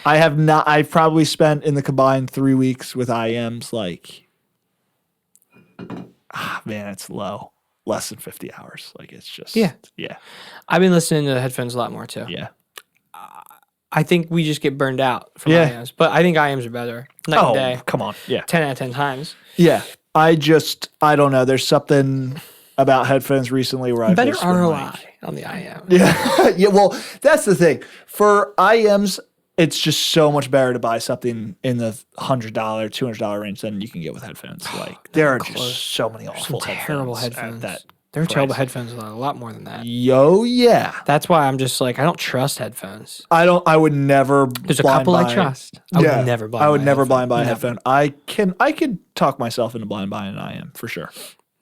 I have not. I've probably spent in the combined 3 weeks with IEMs like... man, it's low. Less than 50 hours. Like, it's just... Yeah. I've been listening to the headphones a lot more, too. Yeah. I think we just get burned out from IEMs. But I think IEMs are better. Night and day. Come on. Yeah. 10 out of 10 times. Yeah. I don't know. There's something about headphones recently where I've better just ROI like, on the IEM. Yeah. Yeah. Well, that's the thing. For IEMs, it's just so much better to buy something in the $100, $200 range than you can get with headphones. Like, there are just so many awful terrible headphones. There are terrible headphones with a lot more than that. Yeah. That's why I'm just like, I don't trust headphones. I would never. There's a couple I trust. I would never buy. I would never blind buy a headphone. I could talk myself into blind buying an IEM for sure.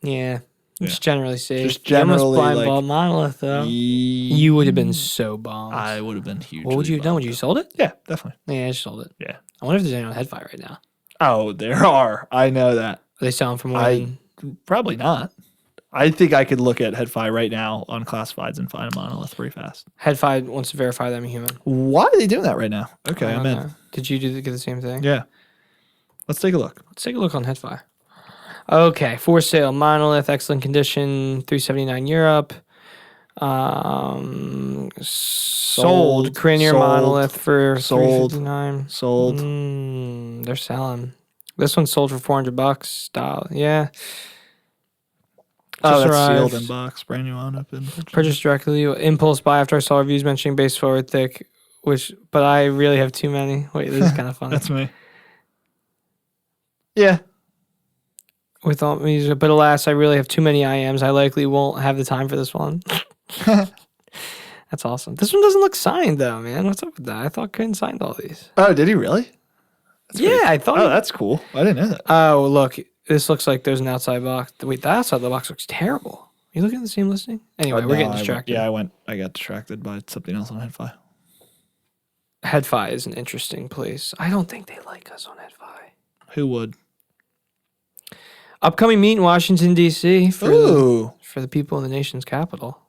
Yeah. It's generally safe. Just generally, you almost blind like, ball Monolith though. You would have been so bombed. I would have been huge. What would you have done? Would you sold it? Yeah, definitely. Yeah, I just sold it. Yeah. I wonder if there's any on Headfi right now. Oh, there are. I know that. Are they selling for more than... Probably not. I think I could look at Headfi right now on classifieds and find a Monolith pretty fast. Headfi wants to verify that I'm a human. Why are they doing that right now? Okay, I'm in. Did you get the same thing? Yeah. Let's take a look. Let's take a look on Headfi. Okay, for sale, Monolith, excellent condition, $379 Europe. Sold Cranier Monolith for $359. Sold. They're selling. This one sold for $400. Style, yeah. Oh, Just that's arrived. sealed in box, brand new on up in. Purchased directly. Impulse buy after I saw reviews mentioning base forward thick, but I really have too many. Wait, this is kind of funny. That's me. Yeah. With all these, but alas, I really have too many IEMs. I likely won't have the time for this one. That's awesome. This one doesn't look signed though, man. What's up with that? I thought Crane signed all these. Oh, did he really? I thought. Oh, that's cool. I didn't know that. Oh, look. This looks like there's an outside box. Wait, the outside of the box looks terrible. Are you looking at the same listing? Anyway, we're getting distracted. I got distracted by something else on HeadFi. HeadFi is an interesting place. I don't think they like us on HeadFi. Who would? Upcoming meet in Washington, D.C. for the people in the nation's capital.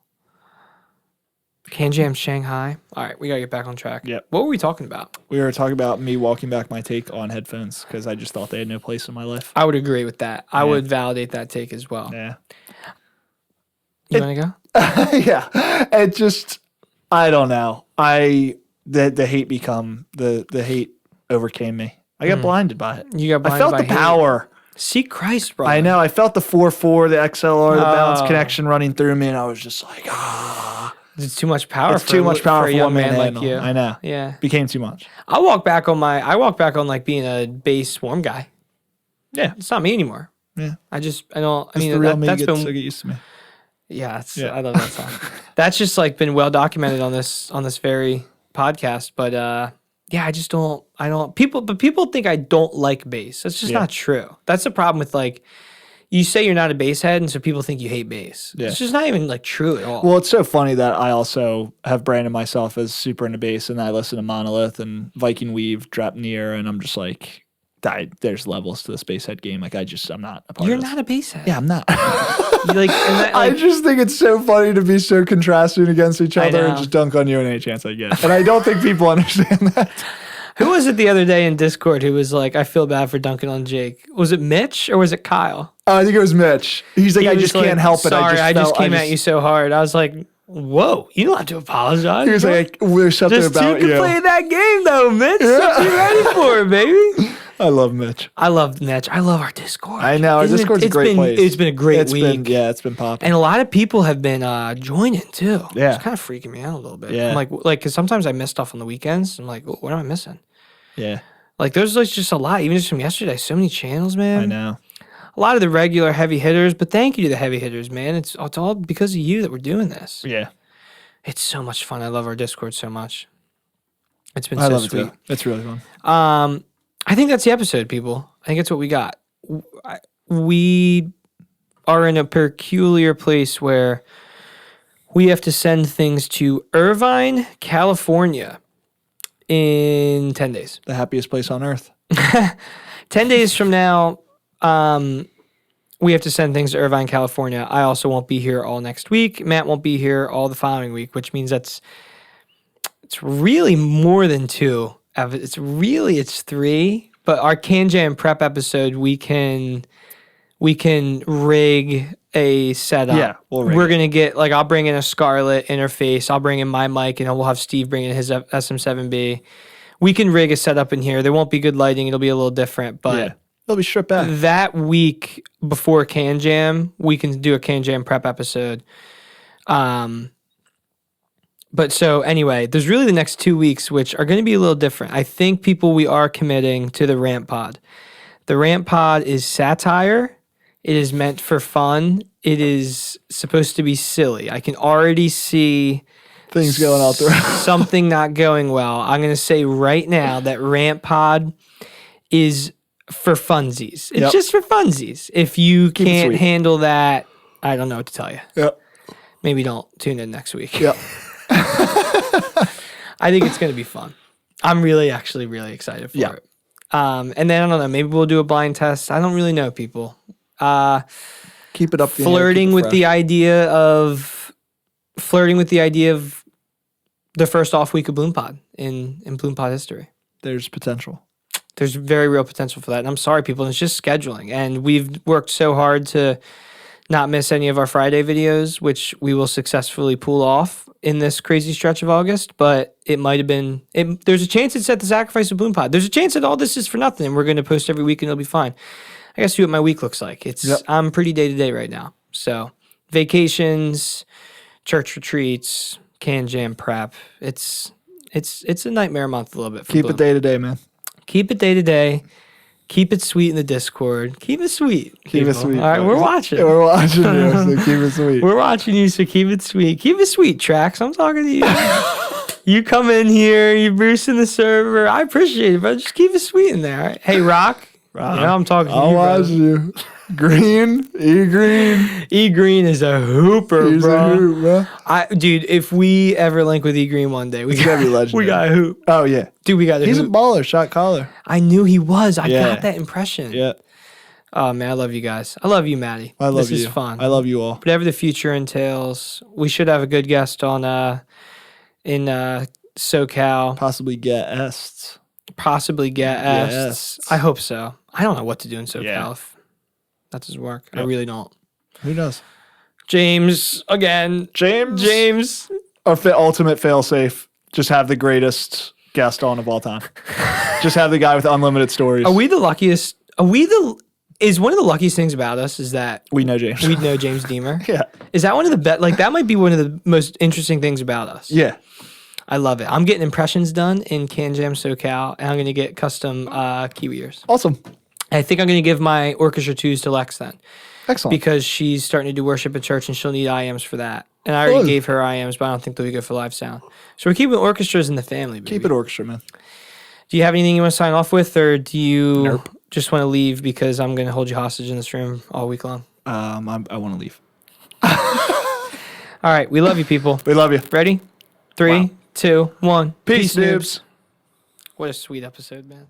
Can Jam Shanghai. All right, we got to get back on track. Yep. What were we talking about? We were talking about me walking back my take on headphones because I just thought they had no place in my life. I would agree with that. I would validate that take as well. Yeah. You want to go? Yeah. It just, I don't know. The hate overcame me. I got blinded by it. You got blinded I felt by the power. See Christ, bro. I know. I felt the 4.4, the XLR, the balance connection running through me, and I was just like, It's too much power. It's too much power for a young man like you. I know. Yeah. Became too much. I walk back on like being a bass swarm guy. Yeah. It's not me anymore. Yeah. That's the real me that's gets been to get used to me. Yeah, I love that song. That's just like been well documented on this very podcast. But I just don't. People think I don't like bass. That's just not true. That's the problem with like, you say you're not a bass head, and so people think you hate bass. Yeah. It's just not even like true at all. Well, it's so funny that I also have branded myself as super into bass, and I listen to Monolith and Viking Weave, Drapnir, and I'm just like, there's levels to this bass head game. Like I'm not a part You're of this. not a bass head. Yeah, I'm not. I just think it's so funny to be so contrasting against each other and just dunk on you any chance I get. And I don't think people understand that. Who was it the other day in Discord who was like, I feel bad for dunking on Jake? Was it Mitch or was it Kyle? I think it was Mitch. He's like, I just can't help it. Sorry, I just came at you so hard. I was like, whoa, you don't have to apologize. He was like, there's something about you. Just play that game though, Mitch. Yeah. Be ready for it, baby. I love Mitch. I love Mitch. I love our Discord. I know. Our Discord's a great place. It's been a great week. It's been popping. And a lot of people have been joining too. Yeah. It's kind of freaking me out a little bit. Yeah. I'm like, because sometimes I miss stuff on the weekends. I'm like, what am I missing? Yeah. Like, there's like just a lot, even just from yesterday. So many channels, man. I know. A lot of the regular heavy hitters, but thank you to the heavy hitters, man. It's all because of you that we're doing this. Yeah. It's so much fun. I love our Discord so much. It's been so sweet. It's really fun. I think that's the episode, people. I think that's what we got. We are in a peculiar place where we have to send things to Irvine, California in 10 days. The happiest place on earth. 10 days from now, we have to send things to Irvine, California. I also won't be here all next week. Matt won't be here all the following week, which means it's really more than two. It's three. But our Can Jam prep episode, we can rig a setup. Yeah, we're gonna get I'll bring in a Scarlett interface. I'll bring in my mic, and we'll have Steve bring in his SM7B. We can rig a setup in here. There won't be good lighting. It'll be a little different, but it'll be stripped back. That week before Can Jam, we can do a Can Jam prep episode. But so anyway, there's really the next 2 weeks, which are going to be a little different. I think we are committing to the Rant Pod. The Rant Pod is satire. It is meant for fun. It is supposed to be silly. I can already see things going out there. Something not going well. I'm going to say right now that Rant Pod is for funsies. It's just for funsies. If you can't handle that, I don't know what to tell you. Yep. Maybe don't tune in next week. Yep. I think it's going to be fun. I'm really excited for it. And then I don't know, maybe we'll do a blind test. I don't really know, people. Keep it up. Flirting with the idea of the first off week of BloomPod in BloomPod history. There's potential. There's very real potential for that. And I'm sorry, people. It's just scheduling. And we've worked so hard to not miss any of our Friday videos, which we will successfully pull off in this crazy stretch of August, but it might have been. There's a chance it's at the Sacrifice of Bloom Pod. There's a chance that all this is for nothing, and we're going to post every week, and it'll be fine. I guess see what my week looks like. I'm pretty day to day right now. So vacations, church retreats, can jam prep. It's a nightmare month a little bit. Keep it day to day, man. Keep it day to day. Keep it sweet in the Discord. Keep it sweet. Keep it sweet. All right, we're watching. We're watching you, so keep it sweet. We're watching you, so keep it sweet. Keep it sweet, Trax. I'm talking to you. You come in here, you boosting the server. I appreciate it, but just keep it sweet in there. All right? Hey, Rock. Yeah, I'm talking to you, bro. I'll watch you. Green. E Green. E Green is a hooper, He's bro. a hoop, bro. Dude, if we ever link with E Green one day, we gotta be legendary. We got a hoop. Oh yeah, Dude, we got a he's hoop. a baller, shot caller. I knew he was. I Yeah. got that impression. Yeah, Oh man, I love you guys. I love you, Matty. I love you. This is fun. I love you all. Whatever the future entails, we should have a good guest on in SoCal. Possibly guests. Possibly guests. Guests. I hope so. I don't know what to do in SoCal Yeah. if that doesn't work. I Yep. really don't. Who knows? James again. James. Ultimate failsafe. Just have the greatest guest on of all time. Just have the guy with unlimited stories. Are we the luckiest? Is one of the luckiest things about us is that We know James. we know James Deemer? Yeah. Is that one of the best? Like that might be one of the most interesting things about us. Yeah. I love it. I'm getting impressions done in Can Jam SoCal, and I'm going to get custom Kiwi ears. Awesome. I think I'm going to give my orchestra twos to Lex then, Excellent. because she's starting to do worship at church, and she'll need IEMs for that. And I already Good. gave her IEMs, but I don't think they'll be good for live sound. So we're keeping orchestras in the family, baby. Keep it orchestra, man. Do you have anything you want to sign off with, or do you Nope. just want to leave because I'm going to hold you hostage in this room all week long? I want to leave. All right. We love you, people. We love you. Ready? 3, Wow. 2, 1. Peace, noobs. What a sweet episode, man.